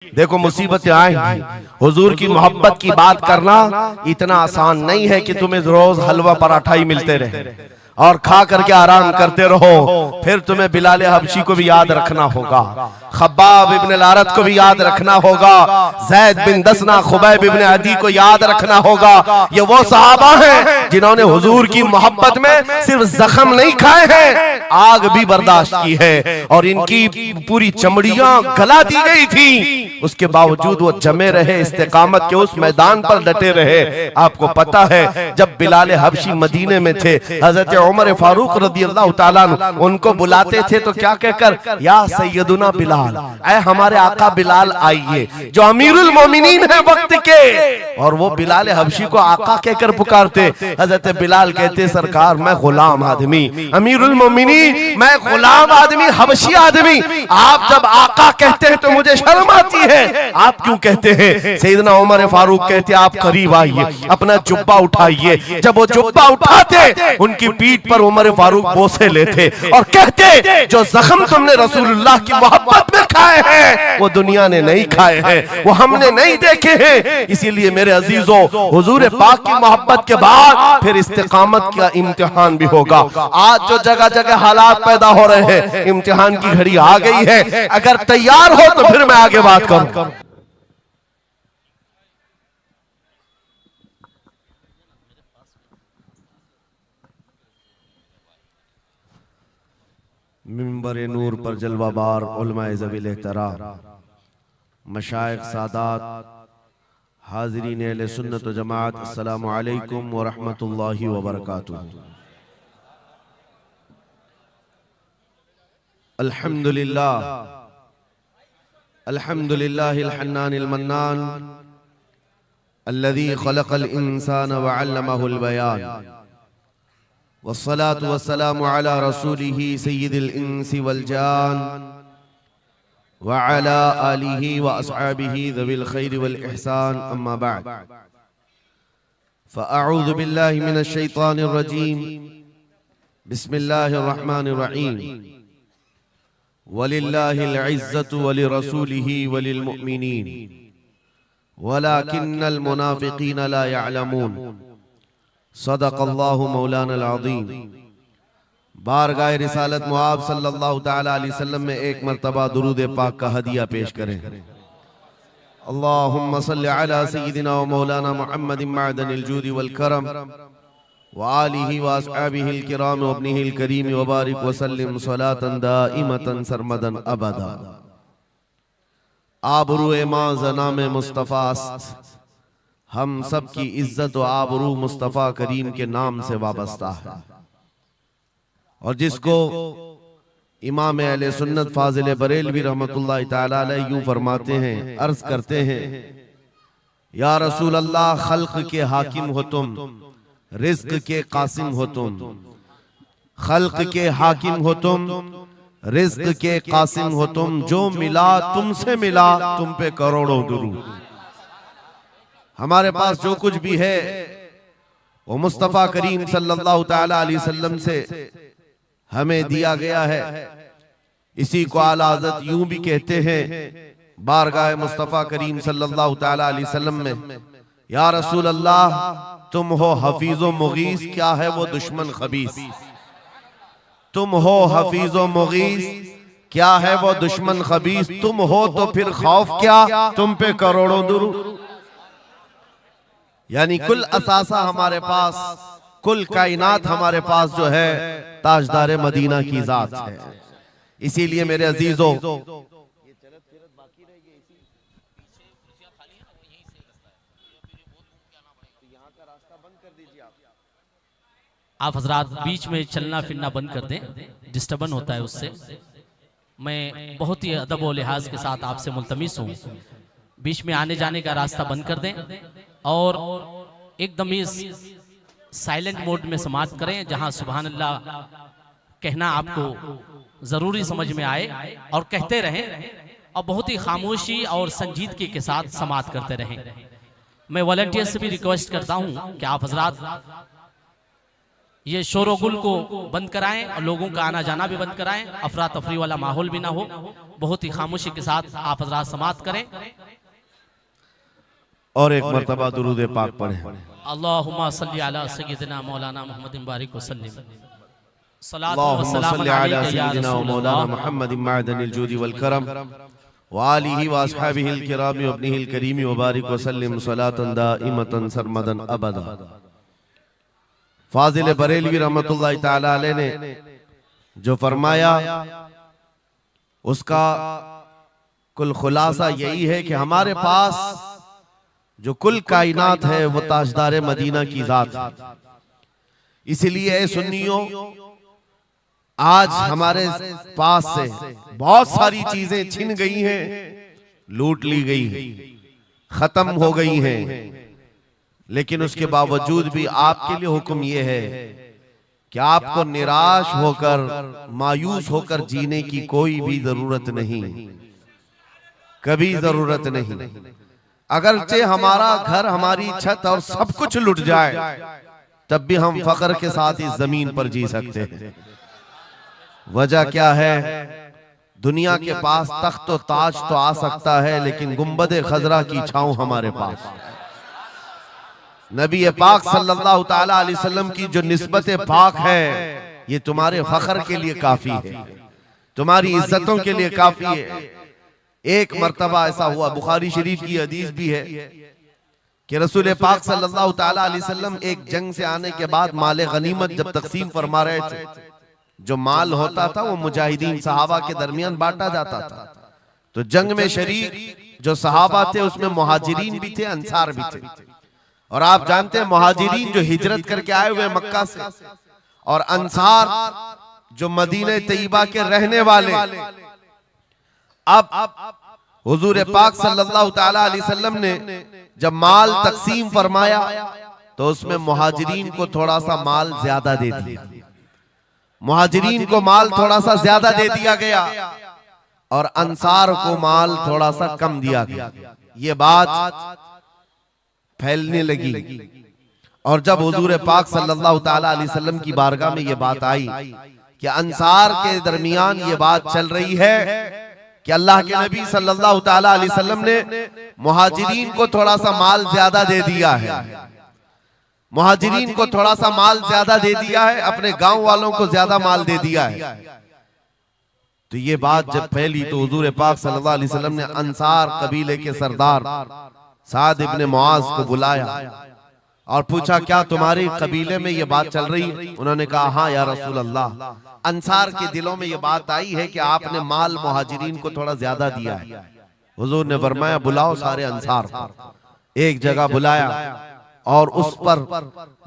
देखो मुसीबतें आएंगी, हुजूर की मोहब्बत की बात करना इतना आसान नहीं है कि तुम्हें रोज हलवा पराठा ही मिलते रहे और खा करके आराम करते रहो। फिर तुम्हें बिलाल हबशी को भी याद रखना होगा, खब्बाब इब्न लारत को भी याद रखना होगा, ज़ैद बिन दसना खुबैब इब्न अदी को याद रखना होगा। ये वो सहाबा हैं जिन्होंने हुजूर की मोहब्बत में सिर्फ जख्म नहीं खाए हैं, आग भी बर्दाश्त की है और इनकी पूरी चमड़ियां गला दी गई थी, उसके बावजूद वो जमे रहे, इस्तिकामत के उस मैदान पर डटे रहे। आपको पता है जब बिलाल हबशी मदीने में थे, हजरत उमर फारूक रदियल्लाहु ताला अन्हु उनको बुलाते थे तो क्या कहकर, या सैयदुना बिलाल, ऐ हमारे आका बिलाल आइए, जो अमीरुल मोमिनीन है वक्त के। और वो बिलाल हबशी को आका कहकर पुकारते। हजरत बिलाल कहते, सरकार मैं गुलाम आदमी, अमीरुल मोमिनीन मैं गुलाम आदमी, हबशी आदमी, आप जब आका कहते हैं तो मुझे शर्म आती है, आप क्यों कहते हैं? सैयदना उमर फारूक कहते, आप करीब आइए, अपना जुब्बा उठाइए। जब वो जुब्बा उठाते, उनकी पीठ पर उमर फारूक बोसे लेते और कहते, जो जख्म तुमने रसूलुल्लाह की मोहब्बत में खाए हैं वो दुनिया ने नहीं खाए हैं, वो हमने नहीं देखे हैं। इसीलिए मेरे अजीजों, हुजूर पाक की मोहब्बत के बाद फिर इस्तिकामत का इम्तिहान भी होगा। आज जो जगह जगह हालात पैदा हो रहे हैं, इम्तिहान की घड़ी आ गई है। अगर तैयार हो तो फिर मैं आगे बात करूं। मिंबर नूर पर जलवाबार उलमाए ज़वील एहतराम, मशाइख सादात, हाज़रीन अहले सुन्नत व जमात, अस्सलामु अलैकुम व रहमतुल्लाहि व बरकातुहू। अल्हम्दुलिल्लाह अल्हम्दुलिल्लाहिल हन्नानिल मन्नान अल्लज़ी खलक़ल इंसान व अल्लमहुल बयान, वस्सलातु वस्सलामु अला रसूलिही सय्यिदिल इंसी वल जान व अला आलिही व अस्हाबिही ज़विल खैरि वल इहसान, अम्मा बअद। फ़अऊज़ु बिल्लाहि मिनश शैतानिर रजीम, बिस्मिल्लाहिर रहमानिर रहीम। वलिल्लाहिल इज़्ज़तु वलिरसूलिही वलिल मुअमिनीन वलाकिन्नल मुनाफ़िक़ीन ला यअलमून। सदक़ल्लाहु मौलाना अज़ीम। बारगाह रिसालत मुआब सल्लल्लाहु तआला अलैहि वसल्लम में एक मर्तबा दुरूद पाक का हदिया पेश करें। अल्लाहुम्मा सल्लि अला सय्यिदिना व मौलाना मुहम्मदिन मअदनिल जूदि वल करम व आलिहि व अस्हाबिहिल किराम व इब्निहिल करीम व बारिक व सल्लिम सलातन दाइमतन सरमदन अबदा। आबरूए मां ज़नाम मुस्तफ़ा, हम सब की इज्जत व आबरू मुस्तफ़ा करीम के नाम से वाबस्ता है। और जिसको इमाम अहले सुन्नत फाजिल बरेलवी रहमतुल्लाह तआला अलैह यूं फरमाते हैं, अर्ज करते हैं, या रसूल अल्लाह, खल्क के हाकिम हो तुम, रिज़्क के कासिम हो तुम। खल्क के हाकिम हो तुम, रिज़्क के कासिम हो तुम, जो मिला तुमसे मिला, तुम पे करोड़ों दुरूद। हमारे पास जो कुछ भी है वो मुस्तफ़ा करीम सल्लल्लाहु तआला अलैहि वसल्लम से हमें दिया गया है। इसी को आला हज़रत यूं भी कहते हैं बारगाह मुस्तफ़ा करीम सल्लल्लाहु तआला अलैहि वसल्लम में, या रसूल अल्लाह, तुम हो हफीज़ो मुगीस, क्या है वो दुश्मन खबीस। तुम हो हफीज़ो मुगीस, क्या है वो दुश्मन खबीस। तुम हो तो फिर खौफ क्या, तुम पे करोड़ों दुरूद। यानी कुल असासा हमारे पास, कुल कायनात हमारे पास जो है ताजदार मदीना की जात है। इसीलिए मेरे अजीजों, आप हजरात बीच में चलना फिरना बंद कर दें, डिस्टर्बन होता है उससे। मैं बहुत ही अदब और लिहाज के साथ आपसे मुल्तमिस हूँ, बीच में आने जाने का रास्ता बंद कर दें और एकदम ही साइलेंट मोड में समाप्त करें, जहां सुभान अल्लाह कहना आपको जरूरी समझ में आए और कहते रहें, और बहुत ही खामोशी और संजीदगी के साथ समाप्त करते रहें। मैं वॉलंटियर से भी रिक्वेस्ट करता हूं कि आप हजरात ये शोरगुल को बंद कराएं और लोगों का आना जाना भी बंद कराएं, अफरा तफरी वाला माहौल भी ना हो। बहुत ही खामोशी के साथ आप हजरात समाअत करें और एक मर्तबा दुरूद पाक पढ़ें। अल्लाहुम्मा सल्ली अला सय्यिदिना मौलाना मुहम्मदिन बारिक वसल्लिम। सलातु व अल्लाहुम्मा सलाम सल्ली अला अलैका या सय्यिदिना रसूल मौलाना अल्लाह। मुहम्मदिन मअदनिल जूदि वल करम व आलिहि व अस्हाबिहिल किराम व इब्निहिल करीम व बारिक वसल्लिम सलातन दाइमतन सरमदन अबदा। फाजिल बरेलवी रहमतुल्लाहि तआला अलैह ने जो फरमाया उसका कुल खुलासा यही है कि हमारे पास जो कुल कायनात है वो ताजदार मदीना की जात है। इसलिए ऐ सुन्नियों, आज हमारे पास से बहुत सारी चीजें छिन गई हैं, लूट ली गई हैं, खत्म हो गई हैं, लेकिन उसके बावजूद भी आपके लिए हुक्म यह है कि आपको निराश होकर मायूस होकर जीने की कोई भी जरूरत नहीं, कभी जरूरत नहीं। अगरचे हमारा घर, हमारी छत और सब कुछ लुट जाए, तब भी हम फख्र के साथ इस जमीन पर जी सकते हैं। वजह क्या है? दुनिया के पास तख्त और ताज तो आ सकता है, लेकिन गुंबद खजरा की छांव हमारे पास। नबी पाक सल्लल्लाहु ताला अलैहि वसल्लम की जो निस्बत पाक है, ये तुम्हारे फख्र के लिए काफी है, तुम्हारी इज्जतों के लिए काफी है। एक मर्तबा ऐसा हुआ, बुखारी शरीफ की हदीस भी है कि रसूल पाक सल्लल्लाहु ताला अलैहि वसल्लम एक जंग से आने के बाद माल गनीमत जब तकसीम फरमा रहे थे, जो माल होता था वो मुजाहिदीन सहाबा के दरमियान बांटा जाता था। तो जंग में शरीक जो सहाबा थे उसमें मुहाजिरीन भी थे, अंसार भी थे। और आप जानते हैं मुहाजिरीन जो हिजरत करके आए हुए मक्का से, और अंसार जो मदीने तैयबा के रहने वाले। अब हुजूर पाक सल्लल्लाहु ताला अलैहि वसल्लम ने जब माल तकसीम फरमाया तो उसमें मुहाजिरीन को थोड़ा सा माल ज्यादा दे दिया, मुहाजिरीन को माल थोड़ा सा ज्यादा दे दिया गया और अंसार को माल थोड़ा सा कम दिया गया। ये बात फैलने लगी और जब हुजूर पाक सल्लल्लाहु ताला अलैहि वसल्लम की बारगाह में ये बात आई कि अंसार के दरमियान ये बात चल रही है कि अल्लाह के नबी सल्लल्लाहु ताला अलैहि वसल्लम ने मुहाजिरीन को थोड़ा सा माल ज्यादा दे दिया है, मुहाजिरीन को थोड़ा सा माल ज्यादा दे दिया है, अपने गांव वालों को ज्यादा माल दे दिया है। तो ये बात जब फैली तो हुजूर पाक सल्लल्लाहु अलैहि वसल्लम ने अंसार कबीले के सरदार साद इब्ने मुआज को बुलाया और पूछा, क्या तुम्हारे कबीले में ये बात चल रही है? उन्होंने कहा, हाँ या रसूल अल्लाह, अंसार के दिलों में ये बात आई है कि आपने माल मुहाजिरीन को थोड़ा ज्यादा दिया है। हुजूर ने फरमाया, बुलाओ सारे अंसार को। एक जगह बुलाया और उस पर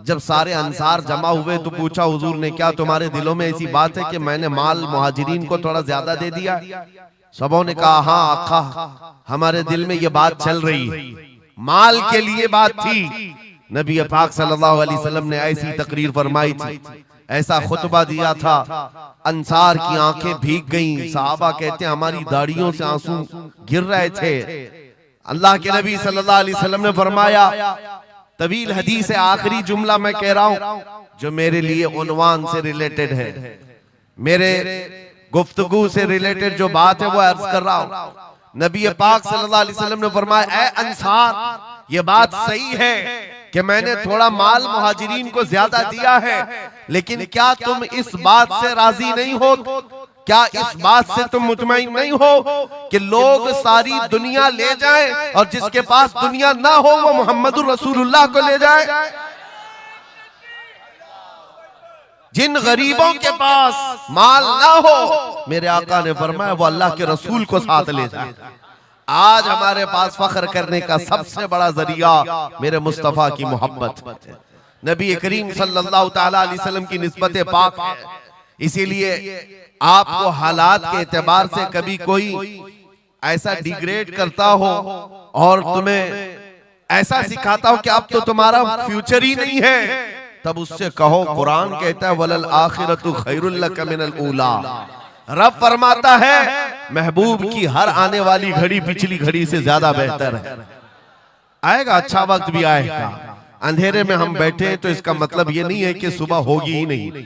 जब सारे अंसार जमा हुए तो पूछा हुजूर ने, क्या तुम्हारे दिलों में ऐसी बात है कि मैंने माल मुहाजिरीन को थोड़ा ज्यादा दे दिया? सबों ने कहा, हाँ आका, हमारे दिल में ये बात चल रही है, माल के लिए बात थी। नबी पाक सल्लल्लाहु अलैहि वसल्लम ने ऐसी तकरीर फरमाई थी, ऐसा खुतबा दिया था, अंसार की आंखें भीग गईं। सहाबा कहते हैं हमारी दाढ़ियों से आंसू गिर रहे थे। अल्लाह के नबी सल्लल्लाहु अलैहि वसल्लम ने फरमाया, तवील हदीस है, आखिरी जुमला मैं कह रहा हूं जो मेरे लिए उन्वान से रिलेटेड है, मेरे गुफ्तगू से रिलेटेड जो बात है वो अर्ज कर रहा हूं। नबी पाक सल्लल्लाहु अलैहि वसल्लम ने फरमाया, ऐ अंसार, ये बात सही है कि मैंने थोड़ा माल मुहाजिरीन को ज्यादा दिया है, लेकिन क्या तुम इस बात से राजी नहीं हो? क्या इस बात से तुम मुतमईन नहीं हो कि लोग सारी दुनिया ले जाएं और जिसके पास दुनिया ना हो वो मोहम्मदुर रसूलुल्लाह को ले जाए? जिन गरीबों के पास माल ना हो, मेरे आका ने फरमाया, वो अल्लाह के रसूल को साथ ले जाए। आज हमारे पास फख्र करने का सबसे बड़ा जरिया मेरे मुस्तफा की मोहब्बत, नबी करीम सल्लल्लाहु ताला अलैहि वसल्लम की निस्बत पाक है। इसीलिए आपको हालात के एतबार से कभी कोई ऐसा डिग्रेड करता हो और तुम्हें ऐसा सिखाता हो कि अब तो तुम्हारा फ्यूचर ही नहीं है, तब उससे कहो, कुरान कहता है, वलल आखिरतु खैरुल लक मिनल ऊला। रब फरमाता है महबूब की हर आने वाली घड़ी पिछली घड़ी से ज्यादा बेहतर है। आएगा, अच्छा वक्त भी आएगा, अंधेरे में हम बैठे हैं तो इसका मतलब ये नहीं है कि सुबह होगी ही नहीं,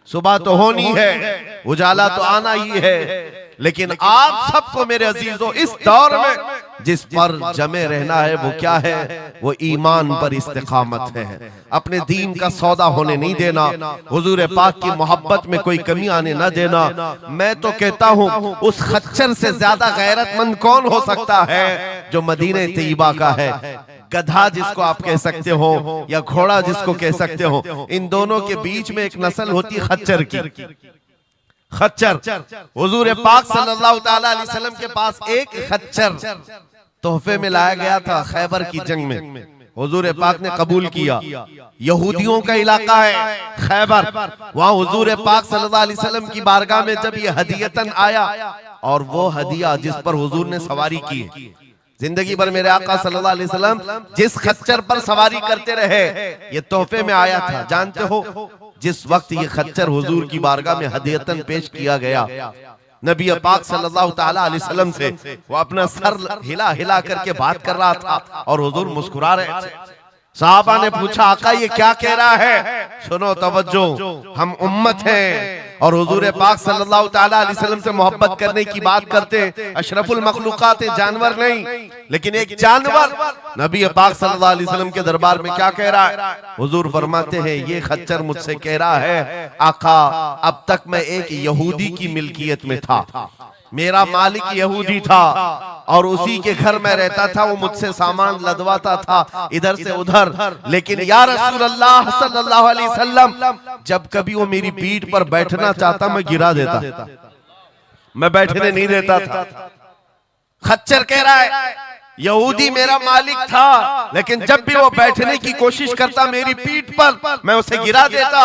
सुबह तो होनी है, उजाला तो आना ही है। लेकिन आप सबको मेरे अजीजों इस दौर में जिस पर जमे रहना है वो क्या है? वो ईमान पर इस्तिकामत है, अपने दीन का सौदा होने नहीं देना, हुजूर पाक की मोहब्बत में कोई कमी आने न देना। मैं तो कहता हूँ उस खच्चर से ज्यादा गैरतमंद कौन हो सकता है जो मदीने तैयबा का है। गधा जिसको आप कह सकते हो या घोड़ा जिसको कह सकते हो, इन दोनों के बीच में एक नस्ल होती है खच्चर की। खच्चर, हुजूर पाक सल्लल्लाहु ताला अलैहि वसल्लम के पास एक खच्चर तोहफे में लाया गया था खैबर की जंग में। हुजूर पाक ने कबूल किया। यहूदियों का इलाका है खैबर, वहां हुजूर पाक सल्लल्लाहु अलैहि वसल्लम की बारगाह में जब ये हदियतन आया, और वो हदिया जिस पर हुजूर ने सवारी की, जिंदगी भर मेरे आका सल्लल्लाहु अलैहि वसल्लम जिस खच्चर पर सवारी करते रहे, ये तोहफे में आया था। जानते हो जिस वक्त ये खच्चर हुजूर की बारगाह में हदियतन पेश किया गया, नबी पाक सल्लल्लाहु ताला अलैहि वसल्लम से वो अपना सर हिला हिला करके बात कर रहा था और हुजूर मुस्कुरा रहे थे। साहबा ने पूछा, आका ये क्या कह रहा है? सुनो तवज्जो, हम उम्मत हैं और हुजूर पाक सल्लल्लाहु ताला अलैहि वसल्लम से मोहब्बत करने की बात करते, अशरफुल मखलूकात जानवर नहीं, लेकिन एक जानवर नबी पाक सल्लल्लाहु अलैहि वसल्लम के दरबार में क्या कह रहा है? हुजूर फरमाते हैं, ये खच्चर मुझसे कह रहा है, आका अब तक मैं एक यहूदी की मिल्कियत में था, मेरा मालिक यहूदी था और उसी के घर में रहता था, वो मुझसे सामान लदवाता था इधर से उधर, लेकिन या रसूल अल्लाह सल्लल्लाहु अलैहि वसल्लम जब कभी वो मेरी पीठ पर बैठना चाहता मैं गिरा देता, मैं बैठने नहीं देता था। खच्चर कह रहा है यहूदी मेरा मालिक था, लेकिन जब भी वो बैठने की कोशिश करता मेरी पीठ पर मैं उसे गिरा देता।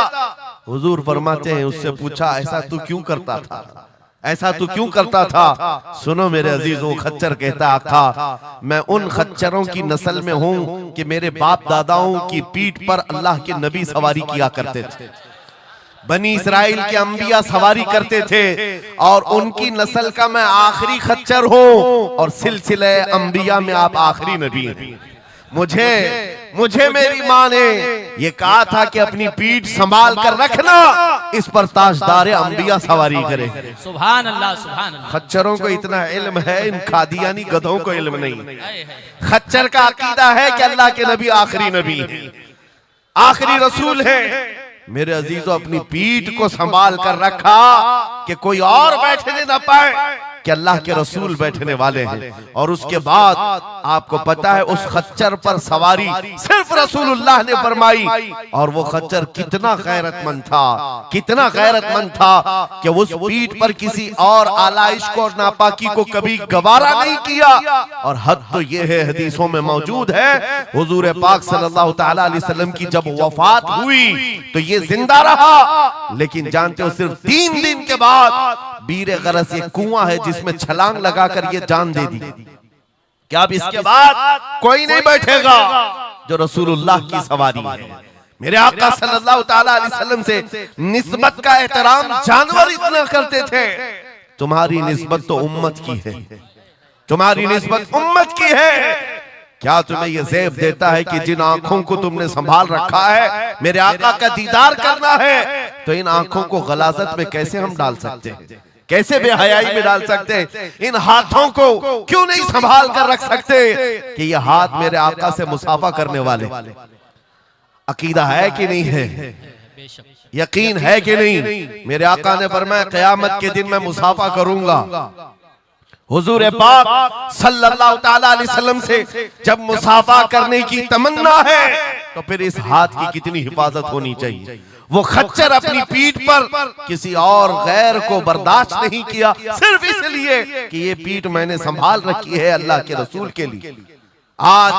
हुजूर फरमाते हैं, उससे पूछा ऐसा तू क्यों करता था, ऐसा तू क्यों करता था? सुनो मेरे अजीजों, खच्चर कहता, आका मैं उन खच्चरों की नस्ल में हूं कि मेरे बाप दादाओं की पीठ पर अल्लाह के नबी सवारी किया करते थे, बनी इस्राइल के अंबिया सवारी करते थे, और उनकी नस्ल का मैं आखिरी खच्चर हूं, और सिलसिले अंबिया में आप आखिरी नबी हैं। मुझे मेरी माँ ने ये कहा था कि अपनी पीठ संभाल कर रखना, इस पर ताजदार अंबिया सवारी करे। सुभान अल्लाह, सुभान अल्लाह। खच्चरों को इतना इल्म है, इन कादियानी गधों को इल्म नहीं। खच्चर का अकीदा है कि अल्लाह के नबी आखिरी नबी है, आखिरी रसूल है। मेरे अजीजों, अपनी पीठ को संभाल कर रखा कि कोई और बैठने न पाए, कि अल्लाह के रसूल बैठने वाले हैं। और उसके बाद आपको पता है उस खच्चर पर सवारी सिर्फ रसूलुल्लाह ने फरमाई, और वो खच्चर कितना गैरतमंद था, कितना गैरतमंद था कि उस पीठ पर किसी और आलाइश को और नापाकी को कभी गवारा नहीं किया। और हद तो ये है, हदीसों में मौजूद है, हुजूर पाक सल्लल्लाहु ताला अलैहि वसल्लम की जब वफात हुई तो ये जिंदा रहा, लेकिन जानते हो सिर्फ 3 दिन के बाद बीर गरस एक कुआं है जिसमें छलांग लगाकर ये जान दे दी कि अब इसके बाद कोई नहीं बैठेगा जो रसूलुल्लाह की सवारी है। मेरे आका सल्लल्लाहु ताला अलैहि वसल्लम से निस्बत का एहतराम जानवर इतना करते थे, तुम्हारी निस्बत तो उम्मत की है, तुम्हारी निस्बत उम्मत की है। क्या तुम्हें यह ज़ेब देता है कि जिन आंखों को तुमने संभाल रखा है, मेरे आका का दीदार करना है, तो इन आंखों को गलाजत में कैसे हम डाल सकते हैं, कैसे बेहयाई में डाल सकते हैं? इन हाथों को क्यों नहीं संभाल कर रख सकते कि ये हाथ मेरे आका से मुसाफा करने वाले? अकीदा है कि नहीं है? यकीन है कि नहीं? मेरे आका ने फरमाया क़यामत के दिन मैं मुसाफा करूंगा। हुजूर पाक सल्लल्लाहु ताला अलैहि वसल्लम से जब मुसाफा करने की तमन्ना है तो फिर इस हाथ की कितनी हिफाजत होनी चाहिए। वो खच्चर अपनी पीठ पर किसी और गैर को बर्दाश्त नहीं किया, सिर्फ इसलिए कि ये पीठ मैंने संभाल रखी है अल्लाह के रसूल के लिए। आज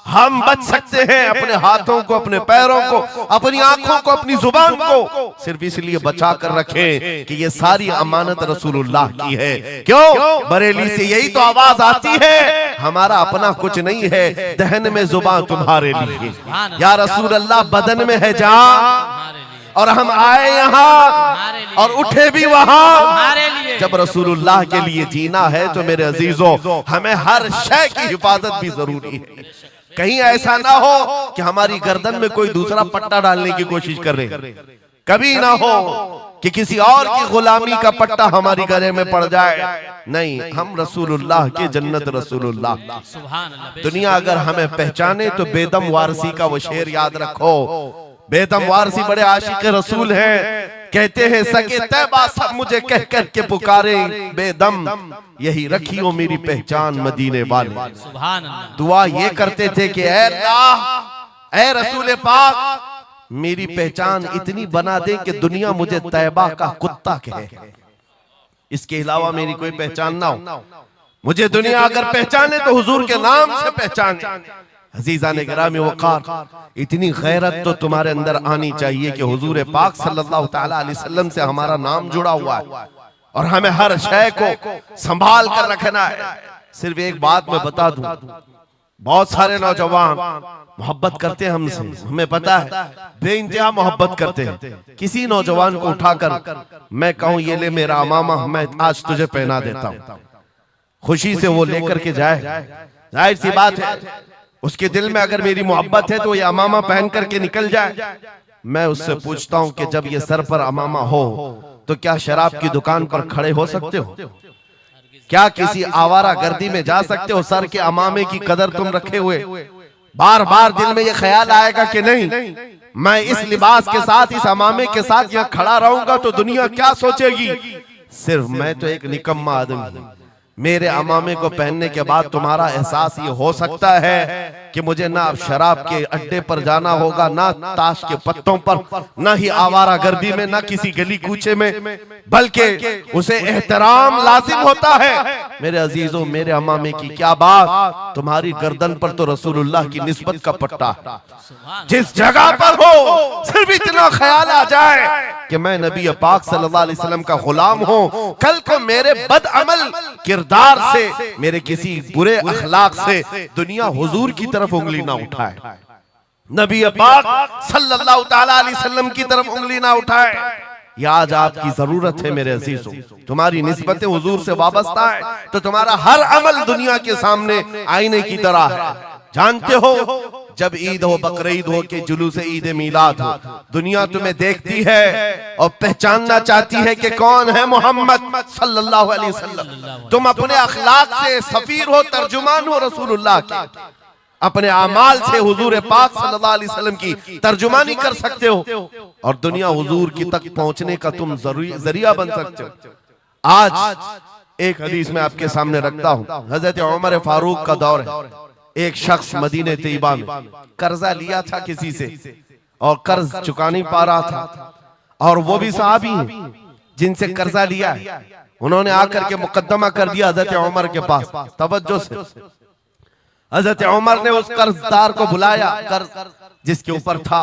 हम बच सकते हैं अपने हाथों को, अपने पैरों को, अपनी आंखों को, अपनी जुबान को सिर्फ इसलिए बचा कर रखें कि ये सारी अमानत रसूलुल्लाह की है। क्यों? बरेली से यही तो आवाज आती है, हमारा अपना कुछ नहीं है, दहन में जुबान तुम्हारे लिए। या रसूल अल्लाह, बदन में है जान, और हम आए यहाँ और उठे भी वहां। जब रसूलुल्लाह के लिए जीना है तो मेरे अजीजों, हमें हर शय की हिफाजत भी जरूरी है। कहीं ऐसा ना हो कि हमारी गर्दन में कोई दूसरा पट्टा डालने की कोशिश कर रहे, कभी ना हो कि किसी और की गुलामी का पट्टा हमारी गले में पड़ जाए। नहीं, हम रसूलुल्लाह के जन्नत रसूलुल्लाह। सुभान अल्लाह। दुनिया अगर हमें पहचाने तो बेदम वारसी का वो शेर याद रखो। बेदम वारसी बड़े आशिक रसूल हैं, कहते हैं सके तैबा सब मुझे कह कर के पुकारे, बेदम यही रखियो मेरी पहचान मदीने वाले। सुभान अल्लाह। दुआ ये करते थे कि ऐ अल्लाह, ऐ रसूल पाक, मेरी पहचान इतनी बना दे कि दुनिया मुझे तैबा का कुत्ता कहे, इसके अलावा मेरी कोई पहचान ना हो। मुझे दुनिया अगर पहचाने तो हुजूर के नाम से पहचाने। अजीजान गिरामी वक़ार, इतनी गैरत तो तुम्हारे अंदर आनी चाहिए कि हुजूर पाक सल्लल्लाहु तआला अलैहि वसल्लम से हमारा नाम जुड़ा हुआ है और हमें हर शय को संभाल कर रखना है। सिर्फ एक बात मैं बता दूं, बहुत सारे नौजवान मोहब्बत करते हैं हमसे, हमें पता है, बेइंतहा मोहब्बत करते हैं। किसी नौजवान को उठाकर मैं कहूं ये ले मेरा अमामा, मैं आज तुझे पहना देता हूं, खुशी से वो लेकर के जाए, जाहिर सी बात है उसके दिल में अगर मेरी मोहब्बत है तो ये अमामा पहन करके निकल जाए। मैं उससे पूछता हूं कि जब ये सर पर अमामा हो तो क्या शराब की दुकान पर खड़े हो सकते हो? क्या किसी आवारा गर्दी में जा सकते हो? सर के अमामे की कदर तुम रखे हुए बार बार दिल में ये ख्याल आएगा कि नहीं, मैं इस लिबास के साथ, इस अमामे के साथ यहाँ खड़ा रहूंगा तो दुनिया क्या सोचेगी? सिर्फ मैं तो एक निकम्मा आदमी, मेरे अमामे को पहनने के बाद तुम्हारा एहसास ये हो सकता है कि मुझे ना अब शराब के अड्डे पर जाना होगा, ना ताश के पत्तों पर, ना ही आवारा गर्दी में, ना किसी गली कूचे में, बल्कि उसे एहतराम लाजिम होता है। मेरे अजीजों, मेरे अमामे की क्या बात, तुम्हारी गर्दन पर तो रसूलुल्लाह की निस्बत का पट्टा, जिस जगह पर हो सिर्फ इतना ख्याल आ जाए कि मैं नबी पाक सल्लल्लाहु अलैहि वसल्लम का गुलाम हूं, कल को मेरे बदअमल किरदार से, मेरे किसी बुरे अखलाक से दुनिया हुजूर की तरफ उंगली ना उठाए, नबी पाक सल्लल्लाहु तआला अलैहि वसल्लम की तरफ उंगली ना उठाए। ये आज आपकी जरूरत है मेरे अजीजों, तुम्हारी निस्बतें हुजूर से वाबस्ता है तो तुम्हारा हर अमल दुनिया के सामने आईने की तरह है। जानते हो, जब ईद हो, बकरीद हो के जुलूस ईद मिलाद हो, दुनिया तुम्हें देखती है और पहचानना चाहती है कि कौन है मोहम्मद सल्लल्लाहु अलैहि वसल्लम। तुम अपने अखलाक से सफीर हो, तर्जुमान हो रसूलुल्लाह के, अपने अमाल से हुजूर पाक सल्लल्लाहु अलैहि वसल्लम की तर्जुमानी कर सकते हो और दुनिया हुजूर की तक पहुंचने का तुम जरिया बन सकते हो। आज एक हदीस में आपके सामने रखता हूं, हजरत उमर फारूक का दौर है। एक शख्स मदीने तैयबा में कर्जा लिया था किसी से और कर्ज चुका नहीं पा रहा था, और वो भी सहाबी हैं जिनसे कर्जा लिया है। उन्होंने आकर के मुकद्दमा कर दिया हजरत उमर के पास। तवज्जो से, हजरत उमर ने उस कर्जदार को बुलाया, कर्ज जिसके ऊपर था,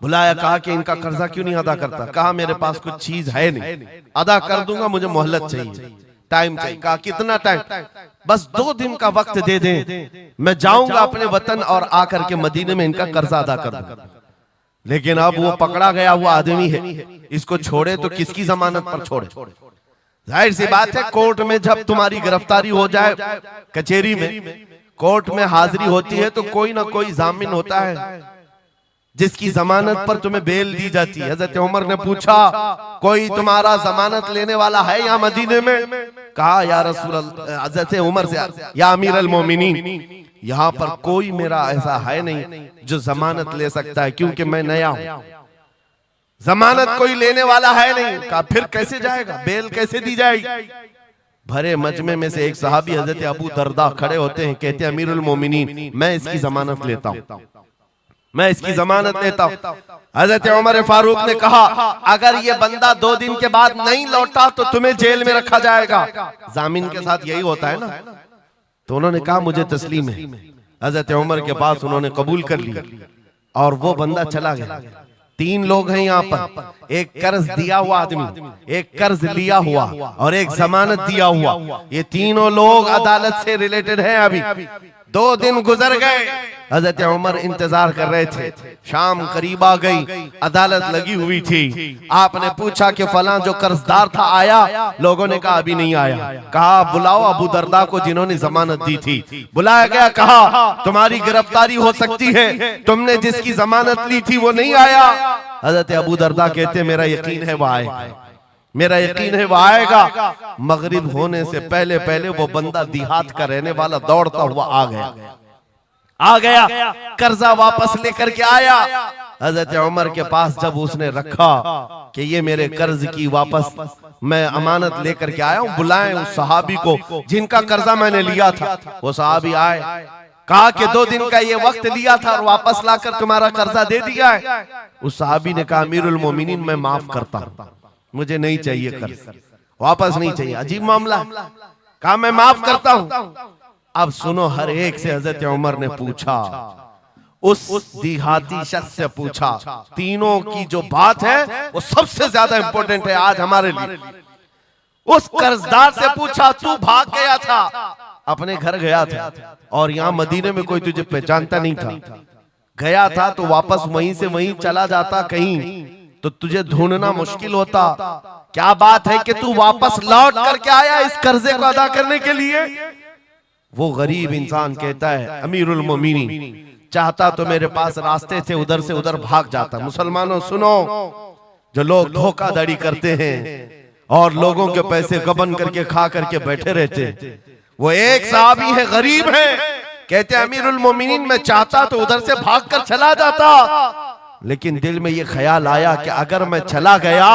बुलाया, कहा कि इनका कर्जा क्यों नहीं अदा करता? कहा मेरे पास कुछ चीज है नहीं, अदा कर दूंगा, मुझे मोहलत चाहिए, टाइम चाहिए। कहा कितना टाइम? बस 2 दिन का वक्त दे दें, मैं जाऊंगा अपने वतन और आकर के मदीने में इनका कर्जा अदा कर दूंगा। लेकिन अब वो पकड़ा गया हुआ आदमी है, इसको छोड़े तो किसकी जमानत पर छोड़े? जाहिर सी बात है, कोर्ट में जब तुम्हारी गिरफ्तारी हो जाए, कचहरी में, कोर्ट में हाजिरी होती है तो कोई ना कोई जामिन होता है जिसकी जमानत पर तुम्हें बेल दी जाती है। हजरत उमर ने पूछा, कोई तुम्हारा जमानत लेने वाला है यहाँ मदीने में? कहा या रसूल अल्लाह, हजरत उमर से, या अमीर अल मोमिनीन, यहाँ पर कोई मेरा ऐसा है नहीं जो जमानत ले सकता है, क्योंकि मैं नया हूं, जमानत कोई लेने वाला है नहीं। कहा फिर कैसे जाएगा, बेल कैसे दी जाएगी? भरे मजमे में से एक सहाबी हजरत अबू दरदा खड़े होते हैं, कहते हैं अमीरुल मोमिनीन, मैं इसकी जमानत लेता हूं, मैं इसकी जमानत लेता हूं। हजरत उमर फारूक ने कहा, अगर ये बंदा 2 दिन के बाद नहीं लौटा तो तुम्हें जेल में रखा जाएगा। जामिन के साथ यही होता है ना। तो उन्होंने कहा मुझे तस्लीम है। हजरत उमर के पास उन्होंने कबूल कर लिया और वो बंदा चला गया। 3 लोग हैं यहाँ पर, एक कर्ज दिया हुआ आदमी, एक कर्ज लिया हुआ और एक जमानत दिया हुआ। ये तीनों लोग अदालत से रिलेटेड हैं। अभी 2 दिन गुजर गए, हजरत उमर इंतजार कर रहे थे। शाम करीब आ गई, अदालत लगी हुई थी। आपने पूछा कि फलां जो कर्जदार था आया? लोगों ने कहा अभी नहीं आया। कहा बुलाओ अबू दरदा को जिन्होंने जमानत दी थी। बुलाया गया, कहा तुम्हारी गिरफ्तारी हो सकती है, तुमने जिसकी जमानत ली थी वो नहीं आया। हजरत अबू दरदा कहते मेरा यकीन है वो आएगा, मेरा यकीन है वो आएगा। मगरिब होने से पहले पहले वो बंदा देहात का रहने वाला दौड़ता हुआ आ गया, कर्जा वापस लेकर के आया। हजरत उमर के पास जब उसने रखा कि ये मेरे कर्ज की वापस मैं अमानत लेकर के आया हूं, बुलाएं उस सहाबी को जिनका कर्जा मैंने लिया था। वो सहाबी आए, कहा कि 2 दिन का ये वक्त लिया था और वापस लाकर तुम्हारा कर्जा दे दिया है। उस सहाबी ने कहा अमीरुल मोमिनीन मैं माफ करता हूं, मुझे नहीं चाहिए कर्ज, वापस नहीं चाहिए। अजीब मामला, कहा मैं माफ करता हूं। अब सुनो, हर एक से हजरत उमर ने पूछा, उस देहाती शख्स से पूछा। तीनों की जो बात है वो सबसे ज्यादा इंपॉर्टेंट है आज हमारे लिए। उस कर्जदार से पूछा तू भाग गया था, अपने घर गया था और यहाँ मदीने में कोई तुझे पहचानता नहीं था, गया था तो वापस वहीं से वहीं चला जाता कहीं तो तुझे ढूंढना मुश्किल होता। क्या बात है कि तू वापस लौट करके आया इस कर्जे को अदा करने के लिए? वो गरीब इंसान कहता है अमीरुल मोमिनीन चाहता तो मेरे पास रास्ते थे, उधर से उधर भाग जाता। मुसलमानों सुनो, जो लोग धोखाधड़ी करते हैं और लोगों के पैसे गबन करके खा करके बैठे रहते, वो एक सहाबी है, गरीब है, कहते अमीरुल मोमिनीन मैं चाहता तो उधर से भाग कर चला जाता, लेकिन दिल में ये ख्याल आया कि अगर मैं चला गया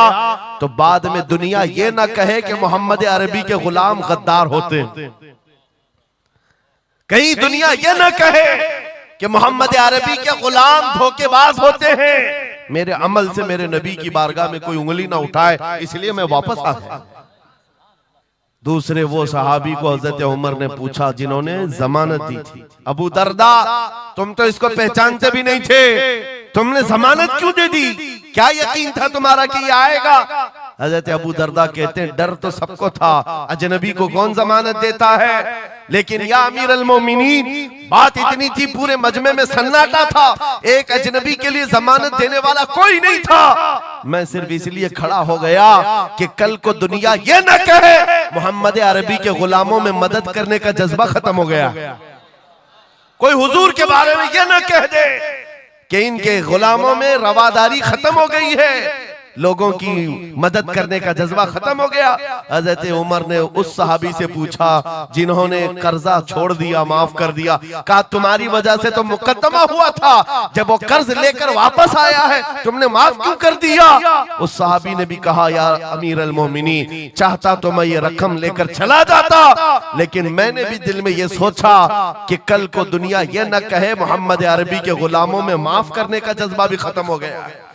तो बाद में दुनिया ये ना कहे कि मोहम्मद अरबी के गुलाम गद्दार होते, कहीं दुनिया ये ना कहे कि मोहम्मद अरबी के गुलाम धोखेबाज होते हैं। मेरे अमल से मेरे नबी की बारगाह में कोई उंगली ना उठाए, इसलिए मैं वापस आ गया। दूसरे वो सहाबी को हजरत उमर ने पूछा जिन्होंने जमानत दी थी, अबू दरदा तुम तो इसको पहचानते भी नहीं थे, तुमने जमानत क्यों दे दी? क्या यकीन था तुम्हारा कि ये आएगा? हजरत अबू दरदा कहते हैं डर तो सबको था, अजनबी को कौन जमानत देता है, लेकिन या अमीर अल मोमिनीन बात इतनी थी पूरे मजमे में सन्नाटा था, एक अजनबी के लिए जमानत देने वाला कोई नहीं था। मैं सिर्फ इसलिए खड़ा हो गया कि कल को दुनिया ये न कहे मोहम्मद अरबी के गुलामों में मदद करने का जज्बा खत्म हो गया, कोई हुजूर के बारे में ये न कह दे कि इनके गुलामों में रवादारी खत्म हो गई है, लोगों की मदद करने का जज्बा खत्म हो गया। हजरत उमर ने उस सहाबी से पूछा जिन्होंने कर्जा छोड़ दिया, माफ कर दिया, कहा तुम्हारी वजह से तो मुकदमा हुआ था, जब वो कर्ज लेकर वापस आया है तुमने माफ क्यों कर दिया? उस सहाबी ने भी कहा यार अमीर अल मोमिनीन चाहता तो मैं ये रकम लेकर चला जाता, लेकिन मैंने भी दिल में ये सोचा कि कल को दुनिया ये न कहे मोहम्मद अरबी के गुलामों में माफ करने का जज्बा भी खत्म हो गया है।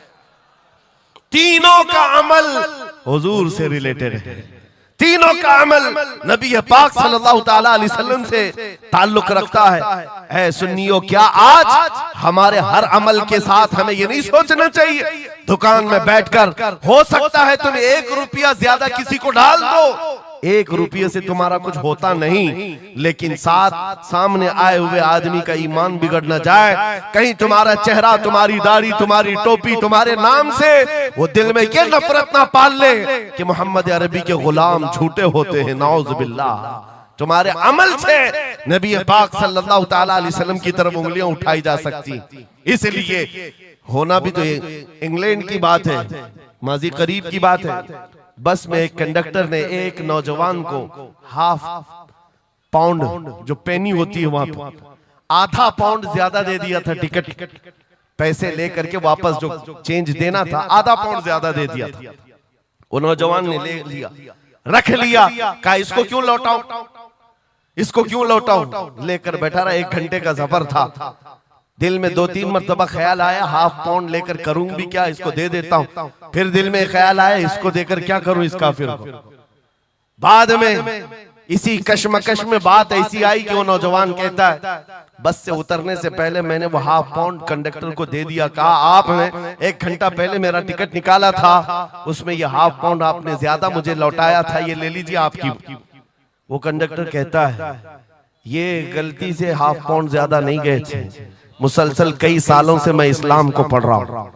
तीनों का अमल हुजूर से रिलेटेड है, तीनों का अमल नबी पाक सल्लल्लाहु ताला अलैहि वसल्लम से ताल्लुक रखता है। सुन्नियों क्या आज हमारे हर अमल के साथ हमें ये नहीं सोचना चाहिए दुकान में बैठकर हो सकता है तुम 1 रुपया ज्यादा किसी को डाल दो, 1 रुपये से तुम्हारा कुछ होता नहीं, लेकिन साथ सामने आए हुए आदमी का ईमान बिगड़ न जाए, कहीं तुम्हारा चेहरा, तुम्हारी दाढ़ी, तुम्हारी टोपी, तुम्हारे नाम से वो दिल में ये नफरत ना पाल ले कि मोहम्मद अरबी के गुलाम झूठे होते हैं, नाउज़ बिल्लाह। तुम्हारे अमल से नबी पाक सल्लल्लाहु ताला अलैहि वसल्लम की तरफ उंगलियां उठाई जा सकती। इसलिए होना भी तो इंग्लैंड की बात है, माजी करीब की बात है, बस में एक कंडक्टर ने एक नौजवान को ½ पाउंड जो पेनी होती है वहां पर ½ पाउंड ज्यादा दे दिया था, टिकट पैसे लेकर के वापस जो चेंज देना था ½ पाउंड ज्यादा दे दिया था। वो नौजवान ने ले लिया, रख लिया, कहा इसको क्यों लौटाऊं, इसको क्यों लौटाऊं, लेकर बैठा रहा। 1 घंटे का सफर था, दिल में 2-3 मरतबा ख्याल आया ½ पाउंड लेकर करूं भी क्या, इसको दे देता हूं, फिर दिल में ख्याल आया इसको देकर क्या करूं इस काफिर को। बाद में इसी कश्मकश में बात ऐसी आई कि वो नौजवान कहता है बस से उतरने से पहले मैंने वो ½ पाउंड कंडक्टर को दे दिया, कहा आपने 1 घंटा पहले मेरा टिकट निकाला था, उसमें ये ½ पाउंड आपने ज्यादा मुझे लौटाया था, ये ले लीजिए आपकी। वो कंडक्टर कहता है ये गलती से ½ पाउंड ज्यादा नहीं गए थे, मुसलसल कई सालों से मैं इस्लाम को पढ़ रहा हूं,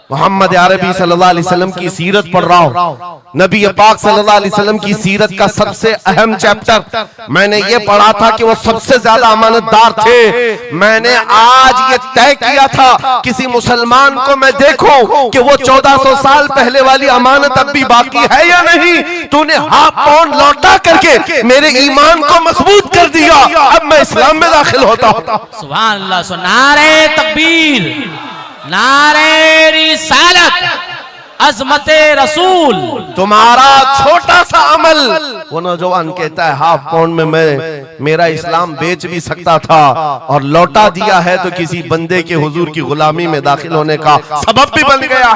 मोहम्मद अरबी सल्लल्लाहु अलैहि वसल्लम की सीरत पढ़ रहा हूं। नबी पाक सल्लल्लाहु अलैहि वसल्लम की सीरत का सबसे अहम चैप्टर मैंने ये पढ़ा था कि वो सबसे ज्यादा अमानतदार थे। मैंने आज ये तय किया था किसी मुसलमान को मैं देखूं कि वो 1400 साल पहले वाली अमानत अब भी बाकी है या नहीं। तूने हाफ पाउंड लौटा करके मेरे ईमान को मजबूत कर दिया, अब मैं इस्लाम में दाखिल होता हूं। सुभान अल्लाह। नारे तकबीर, नारे रिसालत, अज़मते रसूल। तुम्हारा छोटा सा अमल, वो नौजवान कहता है हाफ पाउंड में मैं मेरा इस्लाम बेच भी सकता था और लौटा दिया है तो किसी बंदे के हुजूर की गुलामी में दाखिल होने का सबब भी बन गया।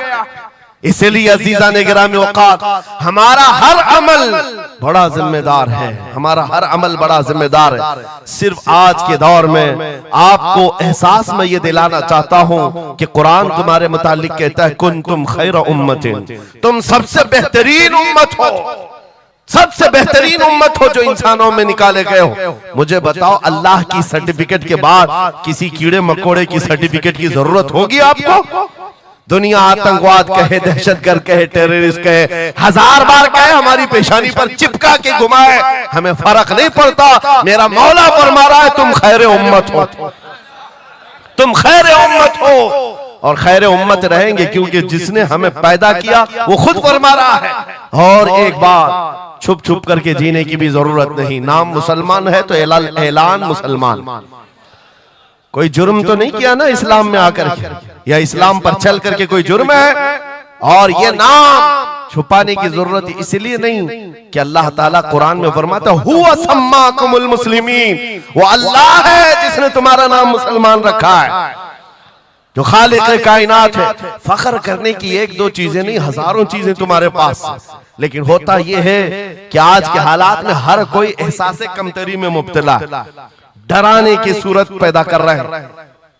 इसीलिए अजीजा ने गिरामी औकात, हमारा हर अमल बड़ा जिम्मेदार है, हमारा हर अमल बड़ा जिम्मेदार है। सिर्फ आज के दौर में आपको एहसास में ये दिलाना चाहता हूं कि कुरान तुम्हारे मुतालिक कहता है कुंतुम खैर उम्मतिन, तुम सबसे बेहतरीन उम्मत हो, सबसे बेहतरीन उम्मत हो जो इंसानों में निकाले गए हो। मुझे बताओ, अल्लाह की सर्टिफिकेट के बाद किसी कीड़े मकोड़े की सर्टिफिकेट की जरूरत होगी आपको? दुनिया आतंकवाद कहे, दहशतगर्द कहे, टेररिस्ट कहे, हजार बार कहे, हमारी पेशानी पर चिपका के घुमाए, हमें फर्क नहीं पड़ता। मेरा मौला फरमा रहा है तुम खैर उम्मत हो, तुम खैर उम्मत हो और खैर उम्मत रहेंगे क्योंकि जिसने हमें पैदा किया वो खुद फरमा रहा है। और एक बात, छुप छुप करके जीने की भी जरूरत नहीं। नाम मुसलमान है तो ऐलान मुसलमान। कोई जुर्म तो नहीं किया ना इस्लाम में आकर के, या इस्लाम पर चल करके कोई जुर्म है। और ये नाम छुपाने की जरूरत इसलिए नहीं कि अल्लाह ताला कुरान में फरमाता हुवा सम्माकुमुल मुस्लिमीन, वो अल्लाह है जिसने तुम्हारा नाम मुसलमान रखा है, जो खालिक कायनात है। फख्र करने की एक दो चीजें नहीं, हजारों चीजें तुम्हारे पास। लेकिन होता यह है कि आज के हालात में हर कोई एहसास कमतरी में मुब्तला, डराने की सूरत पैदा कर रहे हैं।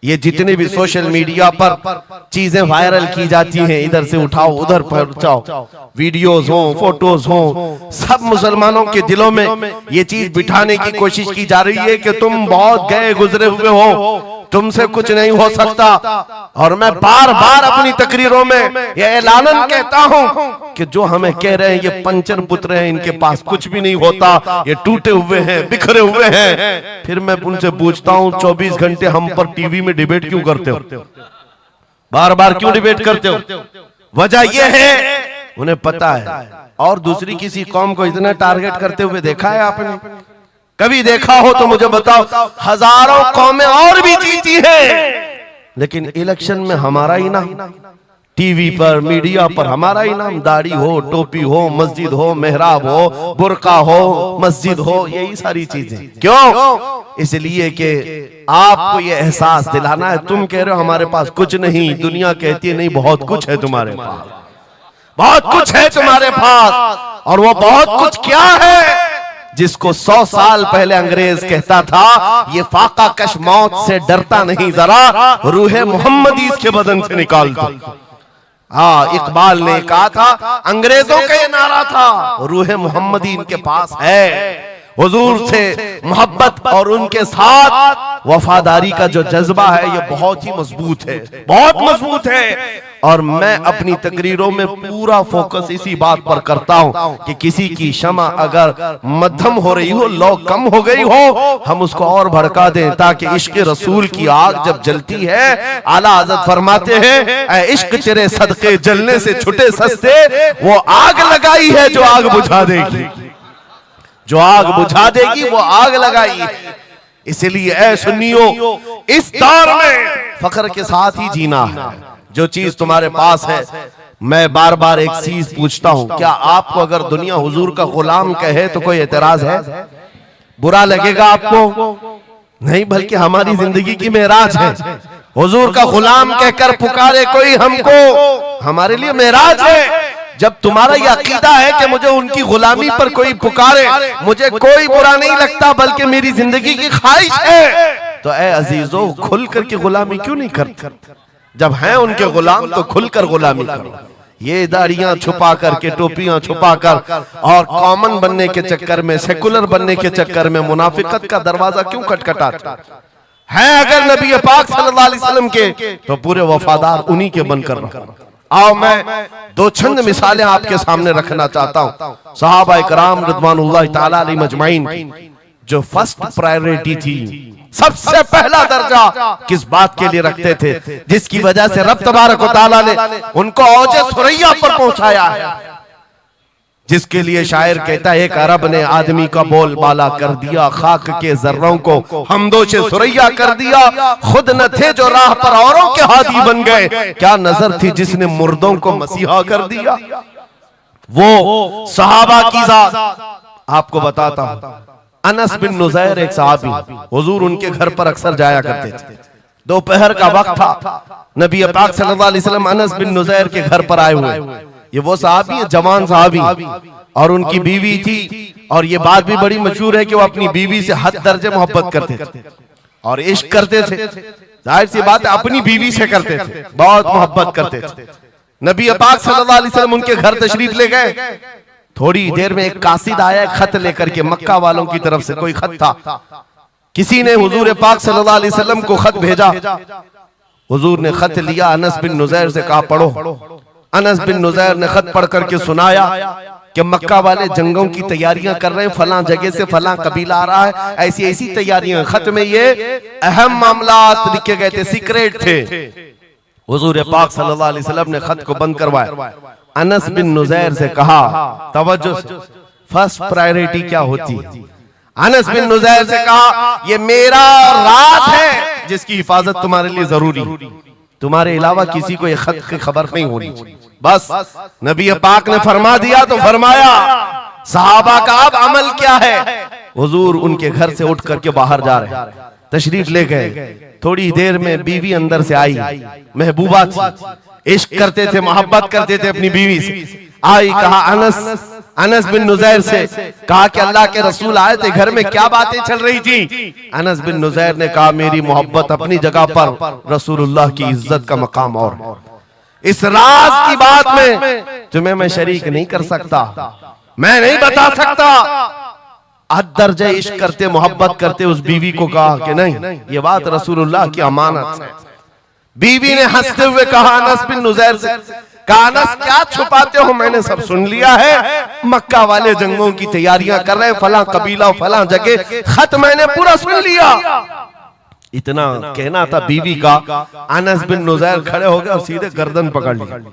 ये जितने भी सोशल मीडिया पर चीजें वायरल की जाती हैं, इधर से उठाओ उधर पहुंचाओ, वीडियोस हो, फोटोज हो, सब मुसलमानों के दिलों में ये चीज बिठाने की कोशिश की जा रही है कि तुम बहुत गए गुजरे हुए हो, तुमसे कुछ नहीं हो सकता। और मैं बार बार अपनी तकरीरों में ये ऐलानन कहता हूं कि जो हमें कह रहे हैं ये पंचर पुत्र हैं, इनके पास कुछ भी नहीं होता, ये टूटे हुए हैं, बिखरे हुए हैं। फिर मैं उनसे पूछता हूं 24 घंटे हम पर टीवी में डिबेट क्यों करते हो, बार बार क्यों डिबेट करते हो? वजह यह है उन्हें पता है। और दूसरी किसी कौम को इतना टारगेट करते हुए देखा है आपने? कभी देखा हो तो मुझे बताओ। हजारों कौमें और भी जीती हैं, लेकिन इलेक्शन में हमारा ही नाम, टीवी पर मीडिया पर हमारा ही नाम, दाढ़ी हो, टोपी हो, मस्जिद हो, मेहराब हो, बुर्का हो, मस्जिद हो, यही सारी चीजें। क्यों? इसलिए कि आपको ये एहसास दिलाना है। तुम कह रहे हो हमारे पास कुछ नहीं, दुनिया कहती है नहीं बहुत कुछ है तुम्हारे पास, बहुत कुछ है तुम्हारे पास। और वो बहुत कुछ क्या है जिसको 100 साल पहले अंग्रेज कहता था ये फाका कश मौत से डरता नहीं, जरा रूहे मोहम्मदी इसके बदन से निकाल दो। हाँ, इकबाल ने कहा था, अंग्रेजों का ये नारा था, रूहे मोहम्मदी इनके पास है। हुजूर से मोहब्बत और उनके साथ वफादारी का जो जज्बा है ये बहुत ही मजबूत है, बहुत मजबूत है। और मैं अपनी तकरीरों में पूरा फोकस इसी बात पर करता हूं कि किसी की क्षमा अगर मध्यम हो रही हो, लौ कम हो गई हो, हम उसको और भड़का दें, ताकि इश्क रसूल की आग जब जलती है, आला हज़रत फरमाते हैं ऐ इश्क तेरे सदके जलने से छुटे सस्ते, वो आग लगाई है जो आग बुझा देगी, जो आग बुझा देगी वो आग लगाई है। इसलिए ऐ सुन्नियों, इस दौर में फख्र के साथ ही जीना है। जो चीज तुम्हारे पास है, मैं बार बार एक चीज पूछता हूं, क्या आपको अगर दुनिया हुजूर का गुलाम कहे तो कोई एतराज है? बुरा लगेगा आपको? नहीं, बल्कि हमारी जिंदगी की मेराज है। हुजूर का गुलाम कहकर पुकारे कोई हमको, हमारे लिए मेराज है। जब तुम्हारा यह अकीदा है कि मुझे उनकी गुलामी पर कोई पुकारे, मुझे कोई बुरा नहीं लगता, बल्कि मेरी जिंदगी की ख्वाहिश है, तो ऐ अजीजों खुल कर के गुलामी क्यों नहीं करते? जब हैं उनके गुलाम तो खुलकर गुलामी करो। ये दाढ़ियां छुपा करके, टोपियां छुपा कर और कॉमन बनने के चक्कर में, सेकुलर बनने के चक्कर में मुनाफिकत का दरवाजा क्यों खटखटाते? हैं अगर नबी पाक सल्लल्लाहु अलैहि वसल्लम के, तो पूरे वफादार उन्हीं के बनकर रहो। आओ मैं दो चंद मिसालें आपके सामने रखना चाहता हूं सहाबा इकराम रिज़वानुल्लाह ताला अलैहिम अजमाइन की, जो फर्स्ट प्रायोरिटी थी, सबसे पहला दर्जा किस बात के लिए रखते थे, जिसकी वजह से रब तबारक व तआला ने उनको औजे सुरैया पर पहुंचाया है, जिसके लिए शायर कहता है, एक अरब ने आदमी का बोल बाला कर दिया, खाक के जर्रों को हमदोशे सुरैया कर दिया, खुद न थे जो राह पर औरों के हादी बन गए, क्या नजर थी जिसने मुर्दों को मसीहा कर दिया। वो सहाबा की जात आपको बताता हूं। अनस बिन नुज़ैर एक सहाबी, हुजूर उनके घर पर अक्सर जाया करते थे। दोपहर का वक्त था, नबी पाक सल्लल्लाहु अलैहि वसल्लम अनस बिन नुज़ैर के घर पर आए हुए। ये वो सहाबी है, जवान सहाबी, और उनकी बीवी थी, और ये बात भी बड़ी मशहूर है कि वो अपनी बीवी से हद दर्जे मोहब्बत करते थे और इश्क करते थे। जाहिर सी बात है अपनी बीवी से करते थे, बहुत मोहब्बत करते थे। नबी पाक सल्लल्लाहु अलैहि वसल्लम उनके घर तशरीफ ले गए। थोड़ी देर में एक कासिद आया, खत लेकर के, मक्का वालों की तरफ से कोई खत था। किसी ने हुजूर पाक सल्लल्लाहु अलैहि वसल्लम को खत भेजा। हुजूर ने खत लिया, अनस बिन नुज़ैर से कहा पढ़ो। अनस बिन नुज़ैर ने खत पढ़ करके सुनाया कि मक्का वाले जंगों की तैयारियां कर रहे हैं, फलां जगह से फलां कबीला आ रहा है, ऐसी ऐसी तैयारियां। खत में ये अहम मामलात लिखे गए थे, सीक्रेट थे। हुजूर पाक सल्लल्लाहु अलैहि वसल्लम ने खत को बंद करवाया। अनस बिन नुज़ैर से कहा, तवज्जो, फर्स्ट प्रायोरिटी क्या होती है। अनस बिन नुज़ैर से कहा, ये मेरा राज है जिसकी हिफाजत तुम्हारे लिए जरूरी, तुम्हारे अलावा किसी को ये खत की खबर नहीं होनी चाहिए। बस नबी पाक ने फरमा दिया तो फरमाया। सहाबा का अब अमल क्या है। हुजूर उनके घर से उठ करके बाहर जा रहे, तशरीफ ले गए। थोड़ी देर में बीवी अंदर से आई, महबूबा थी, इश्क करते थे, मोहब्बत करते थे अपनी बीवी से। आई, कहा अनस बिन नुज़ैर से, कहा कि अल्लाह के रसूल आए थे, घर में क्या बातें चल रही थी। अनस बिन नुज़ैर ने कहा, मेरी मोहब्बत अपनी जगह पर, रसूलुल्लाह की इज्जत का मकाम और इस राज की बात में तुम्हें मैं शरीक नहीं कर सकता, मैं नहीं बता सकता। हद दर्जे इश्क करते, मोहब्बत करते उस बीवी को कहा कि नहीं, ये बात रसूलुल्लाह की अमानत है। बीवी ने हंसते हुए कहा अनस बिन नुज़ैर से, कहा अनस क्या छुपाते हो, मैंने सब सुन लिया है। मक्का वाले जंगों की तैयारियां कर रहे, फलां कबीला फलां जगह, खत मैंने पूरा सुन लिया। इतना कहना था बीवी का। अनस बिन नुज़ैर खड़े हो गए और सीधे गर्दन पकड़ ली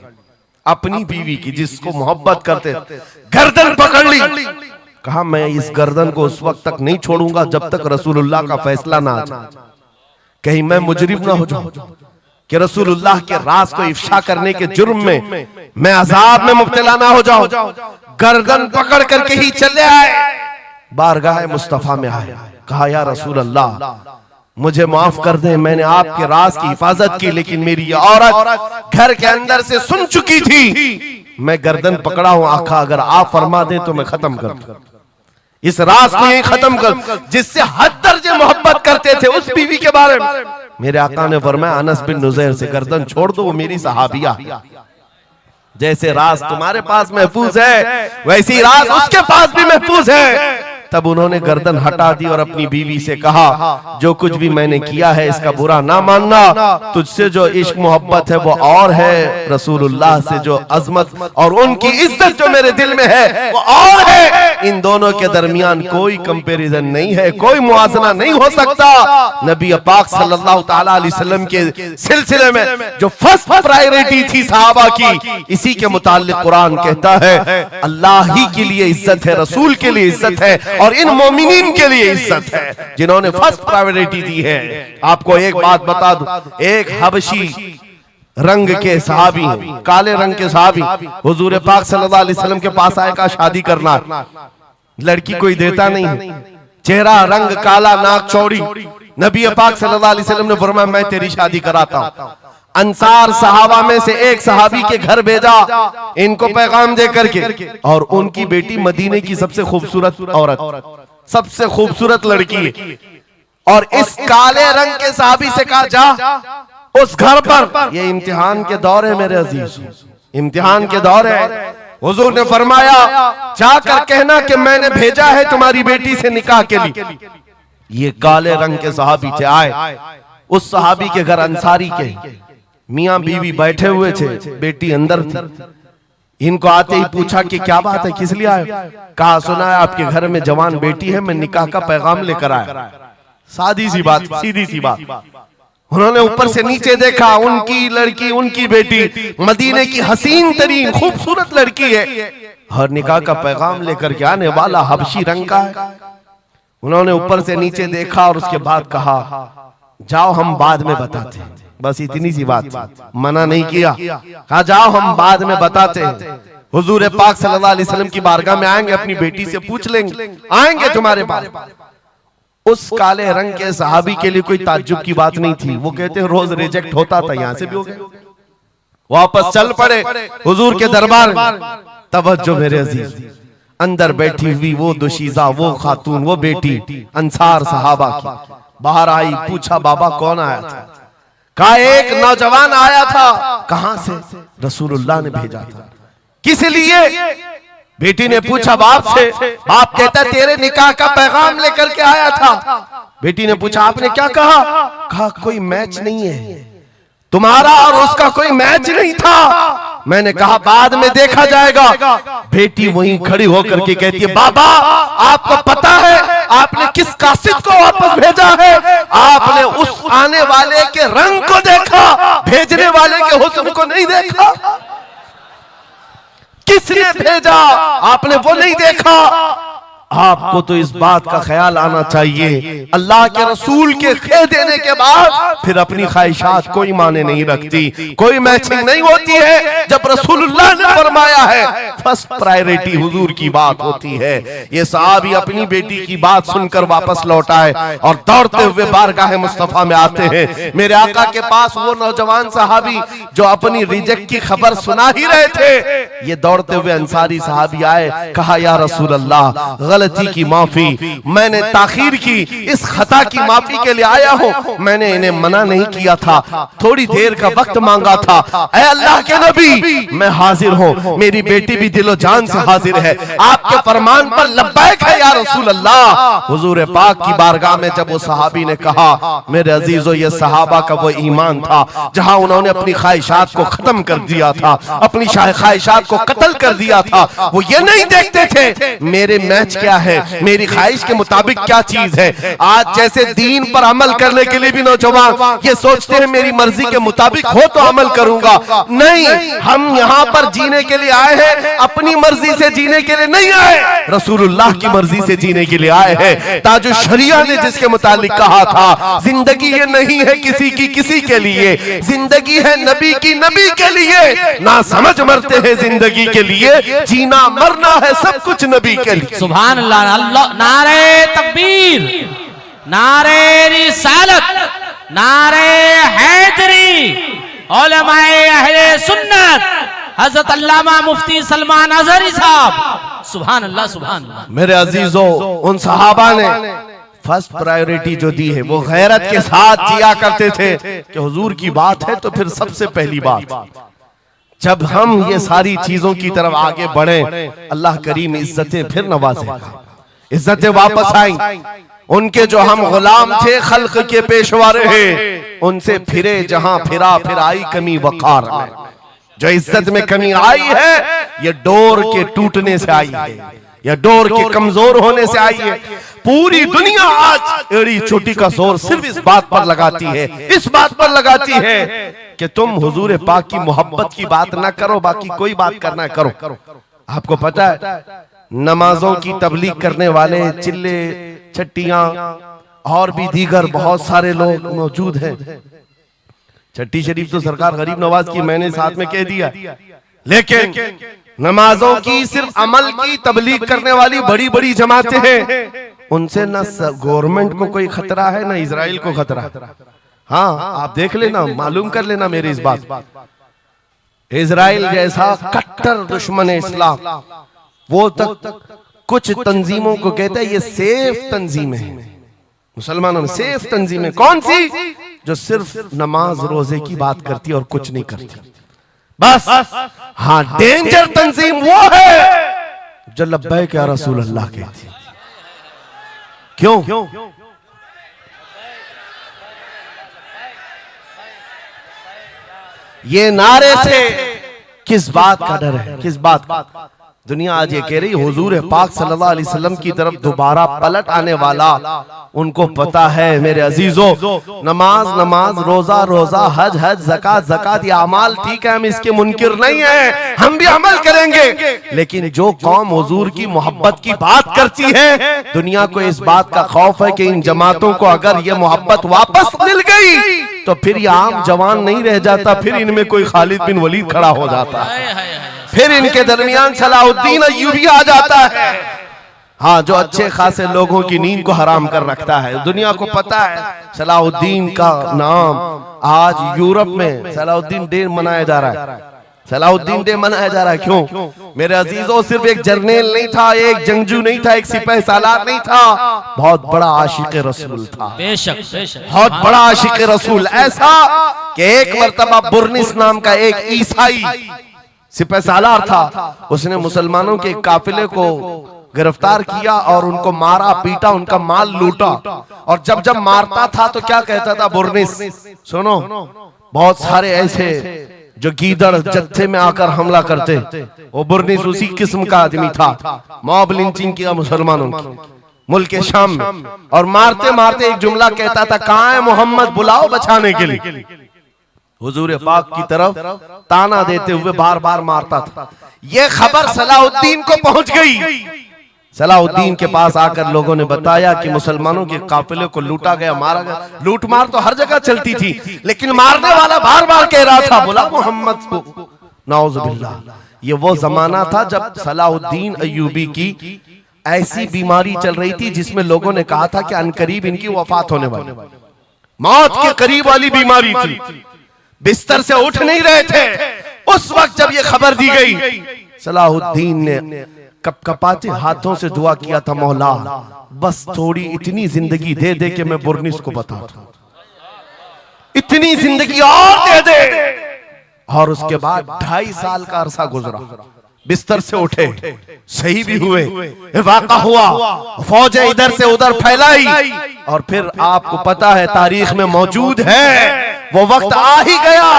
अपनी बीवी की, जिसको मोहब्बत करते, गर्दन पकड़ ली। कहा मैं इस गर्दन को उस वक्त तक नहीं छोड़ूंगा जब तक रसूलुल्लाह का फैसला ना आ जाए, कहीं मैं मुजरिम ना हो जाऊं कि रसूलुल्लाह के राज को इफ्शा करने के जुर्म में मैं अजाब में मुब्तला ना हो जाऊं। गर्दन पकड़ करके ही चले आए, बारगाह मुस्तफा में आए। कहा या रसूल अल्लाह, मुझे माफ कर दें, मैंने आपके राज की हिफाजत की, लेकिन मेरी ये औरत घर के अंदर से सुन चुकी थी, मैं गर्दन पकड़ा हूं। आका अगर आप फरमा दें तो मैं खत्म कर दूं, इस राज को यही खत्म कर, जिससे हद दर्जे मोहब्बत करते थे उस बीवी के बारे में। मेरे आका ने फरमाया अनस बिन नुज़ैर से गर्दन छोड़ दो, वो मेरी सहाबिया। जैसे राज तुम्हारे पास महफूज है, वैसी राज उसके पास भी महफूज है। तब उन्होंने गर्दन हटा दी और अपनी बीवी से कहा, जो कुछ भी मैंने किया है इसका बुरा ना मानना, तुझसे जो इश्क मोहब्बत है वो और है, रसूलुल्लाह से जो अजमत और उनकी इज्जत जो मेरे दिल में है वो और है। इन दोनों के दरमियान कोई कंपैरिजन नहीं है, कोई मुआजना नहीं हो सकता। नबी पाक सल्लल्लाहु ताला अलैहि वसल्लम के सिलसिले में जो फर्स्ट प्रायोरिटी थी सहाबा की, इसी के मुताल्लिक कुरान कहता है अल्लाह ही के लिए इज्जत है, रसूल के लिए इज्जत है और इन मोमिनीन के लिए इज्जत है जिन्होंने फर्स्ट प्रायोरिटी दी है। आपको एक बात बता दूं, एक हबशी रंग के सहाबी हैं, काले रंग के सहाबी, हुजूर पाक सल्लल्लाहु अलैहि वसल्लम के पास आए, का शादी करना, लड़की कोई देता नहीं है, चेहरा रंग काला, नाक चौड़ी। नबी पाक सल्लल्लाहु अलैहि वसल्लम ने फरमाया मैं तेरी शादी कराता हूं। अंसार सहाबा में से एक सहाबी के घर भेजा इनको पैगाम दे करके, और उनकी बेटी मदीने की सबसे खूबसूरत औरत, सबसे खूबसूरत लड़की है, और इस काले रंग के सहाबी से कहा जा उस घर पर, ये इम्तिहान के दौर है मेरे अजीज, इम्तिहान के दौर है। हुजूर ने फरमाया जाकर कहना कि मैंने भेजा है तुम्हारी बेटी से निकाह के लिए। ये काले रंग के सहाबी थे। आए उस सहाबी के घर अंसारी के मियां बीवी बैठे हुए थे, बेटी अंदर थी। इनको आते ही पूछा कि क्या बात है, किस लिए आए? कहा सुना है आपके घर में जवान बेटी है, मैं निकाह का पैगाम लेकर आया। सादी सी बात, सीधी सी बात। उन्होंने ऊपर से नीचे देखा, उनकी लड़की, उनकी बेटी मदीने की हसीन तरीन खूबसूरत लड़की है और निकाह का पैगाम लेकर के आने वाला हबशी रंग का है। उन्होंने ऊपर से नीचे देखा और उसके बाद कहा जाओ हम बाद में बताते हैं। बस इतनी सी बात, मना नहीं किया, कहा जाओ हम बाद में बताते हैं। हुजूर पाक सल्लल्लाहु अलैहि वसल्लम की बारगाह में आएंगे, अपनी बेटी से पूछ लेंगे, आएंगे तुम्हारे पास। उस काले रंग के सहाबी के लिए कोई ताज्जुब की बात नहीं थी। वो कहते हैं रोज रिजेक्ट होता था, यहां से भी हो गए। वापस चल पड़े हुजूर के दरबार में। तवज्जो मेरे अजीज, अंदर बैठी हुई वो दुशीजा, वो खातून, वो बेटी अंसार सहाबा की बाहर आई। पूछा बाबा कौन आया था? कहा एक नौजवान आया था। कहां से? रसूलुल्लाह ने भेजा था। किस लिए? बेटी ने पूछा बाप से। बाप कहता तेरे निकाह का पैगाम लेकर के आया था। बेटी ने पूछा आपने क्या कहा? कहा कोई मैच नहीं है, तुम्हारा और उसका कोई मैच नहीं था। मैंने कहा बाद में देखा जाएगा। बेटी वहीं खड़ी होकर के कहती है बाबा आपको पता है आपने किस कासिद को वापस भेजा है? आपने उस आने वाले के रंग को देखा, भेजने वाले के हुस्न को नहीं देखा। किसने भेजा आपने वो नहीं देखा। आपको तो इस बात का ख्याल आना चाहिए अल्लाह के रसूल के कह देने के बाद फिर अपनी ख्वाहिशात कोई माने नहीं रखती, कोई मैचिंग नहीं होती है। जब रसूलुल्लाह ने फरमाया है फर्स्ट प्रायोरिटी हुजूर की बात होती है। ये सहाबी अपनी बेटी की बात सुनकर वापस लौट आए और दौड़ते हुए बारगाह मुस्तफा में आते हैं। मेरे आका के पास वो नौजवान सहाबी जो अपनी रिजेक्ट की खबर सुना ही रहे थे, ये दौड़ते हुए अंसारी सहाबी आए। कहा या रसूल अल्लाह गलती की माफी, मैंने ताखीर की, इस खता की माफी के लिए आया हूं। मैंने इन्हें मना नहीं किया था, थोड़ी देर का वक्त मांगा था। ऐ अल्लाह के नबी मैं हाजिर हूं, मेरी बेटी भी दिलो जान से हाजिर है, आपके फरमान पर लब्बैक है या रसूल अल्लाह। हुजूर पाक की बारगाह में जब वो सहाबी ने कहा मेरे अजीजों ये सहाबा का वो ईमान था जहां उन्होंने अपनी ख्वाहिशात को खत्म कर दिया था, अपनी ख्वाहिशात को कत्ल कर दिया था। वो ये नहीं देखते थे मेरे मैच क्या है, मेरी ख्वाहिश के मुताबिक क्या चीज है। आज जैसे दीन पर अमल करने के लिए भी नौजवान ये सोचते हैं मेरी मर्जी के मुताबिक हो तो अमल करूंगा। नहीं, हम यहाँ पर जीने के लिए आए हैं, अपनी मर्जी से जीने के लिए नहीं आए, रसूलुल्लाह की मर्जी से जीने के लिए आए हैं। ताजु शरिया ने जिसके मुतालिक कहा था जिंदगी ये नहीं है किसी की किसी के लिए, जिंदगी है नबी की नबी के लिए। ना समझ मरते हैं जिंदगी के लिए, जीना मरना है सब कुछ नबी के लिए। सुभान अल्लाह। अल्लाह नारे तकबीर, नारे रिसालत, नारे हैदरी, उलमाए अहले सुन्नत हजरत अल्लामा मुफ्ती सलमान अजहरी साहब। सुभान अल्लाह सुभान अल्लाह। मेरे अजीजों उन सहाबा ने फर्स्ट प्रायोरिटी जो दी है वो गैरत के साथ जिया करते थे कि हुजूर की बात है तो फिर सबसे पहली बात। जब हम ये सारी चीजों की तरफ आगे बढ़े अल्लाह करीम इज्जतें फिर नवाजेगा, इज्जतें वापस आई। उनके जो हम गुलाम थे खल्क के पेशवा रहे, उनसे फिरे जहां फिरा फिर आई कमी वकार में। जो इज्जत में कमी आई है ये डोर के टूटने से आई है, या डोर के कमजोर होने से आई है। पूरी दुनिया आज एड़ी चोटी का जोर सिर्फ इस बात पर लगाती है, इस बात पर लगाती है कि तुम हुजूर पाक की मोहब्बत की बात ना करो, बाकी कोई बात करना करो। आपको पता है नमाजों की तबलीग करने वाले चिल्ले छट्टियां और भी दीगर बहुत सारे लोग मौजूद हैं। छठी शरीफ तो सरकार गरीब नवाज की मैंने साथ में कह दिया, लेकिन नमाजों की सिर्फ अमल की तबलीग करने वाली बड़ी बड़ी जमातें हैं, उनसे ना गवर्नमेंट को कोई खतरा है ना इजराइल को खतरा। हाँ आप देख लेना, मालूम कर लेना मेरी इस बात। इजराइल जैसा कट्टर दुश्मन इस्लाम वो तक कुछ तंजीमों को कहता है ये सेफ तंजीम है, मुसलमानों में सेफ तंजीम है। कौन सी? जो सिर्फ नमाज रोजे की बात करती है और कुछ नहीं करती बस। हाँ डेंजर तंजीम वो है जो लब्बैक या रसूल अल्लाह कहती है। क्यों? ये नारे से किस बात का डर है, किस बात का? दुनिया आज ये कह रही हुजूर पाक सल्लल्लाहु अलैहि वसल्लम की तरफ दोबारा पलट आने वाला, उनको पता है मेरे अजीजों, नमाज नमाज, रोजा रोजा, हज हज, ज़कात ज़कात, ये अमाल ठीक है, हम इसके मुनकिर नहीं है, हम भी अमल करेंगे। लेकिन जो कौम हुजूर की मोहब्बत की बात करती है, दुनिया को इस बात का खौफ है कि इन जमातों को अगर ये मोहब्बत वापस मिल गई तो फिर ये आम जवान नहीं रह जाता, फिर इनमें कोई खालिद बिन वलीद खड़ा हो जाता है, फिर इनके दरमियान सलाहुद्दीन अय्यूबी आ जाता है। हाँ, जो अच्छे खासे लोगों की नींद को हराम कर रखता है। दुनिया को पता है सलाहुद्दीन का नाम आज यूरोप में सलाहुद्दीन डे मनाया जा रहा है। सलाहुद्दीन डे मनाया जा रहा है क्यों मेरे अजीजों? सिर्फ एक जर्नेल नहीं था, एक जंगजू नहीं था, एक सिपाही सालार नहीं था, बहुत बड़ा आशिक रसूल था। बेशक बेशक, बहुत बड़ा आशिक रसूल, ऐसा कि एक मर्तबा बुर्निस नाम का एक ईसाई सिपाही सालार था, उसने मुसलमानों के काफिले को गिरफ्तार किया और उनको मारा पीटा, उनका माल लूटा। और जब जब मारता था तो क्या कहता था बुर्निस, सुनो, बहुत सारे ऐसे जो गीदड़ जत्थे में आकर हमला करते, वो बुर्निस उसी किस्म का आदमी था। मॉब लिंचिंग किया मुसलमानों की मुल्क शाम में, और मारते मारते एक जुमला कहता था, कहाँ है मोहम्मद, बुलाओ बचाने के लिए। हुजूर पाक की तरफ ताना देते हुए बार बार मारता था। यह खबर सलाहुद्दीन को पहुंच गई। सलाहुद्दीन के पास आकर लोगों ने बताया कि मुसलमानों के काफिले को लूटा गया, मारा गया। लूट मार तो हर जगह चलती थी, लेकिन मारने वाला बार बार कह रहा था, बुला मोहम्मद को। नाउजुबिल्लाह, ये वो जमाना था जब सलाहुद्दीन अय्यूबी की ऐसी बीमारी चल रही थी जिसमें लोगों ने कहा था कि अनकरीब इनकी वफात होने वाली, मौत के करीब वाली बीमारी थी, बिस्तर से उठ नहीं रहे थे। उस वक्त जब ये खबर दी गई, सलाहुद्दीन ने कपकपाते हाथों से दुआ किया था, मौला बस थोड़ी इतनी जिंदगी दे दे कि मैं बुर्निस को बता दूं, इतनी जिंदगी और दे दे। और उसके बाद 2.5 साल का अरसा गुजरा, बिस्तर से उठे, सही भी हुए, वाक़ा हुआ, फौजें इधर से उधर फैलाई, और फिर आपको पता है तारीख में मौजूद है, वो वक्त आ ही गया,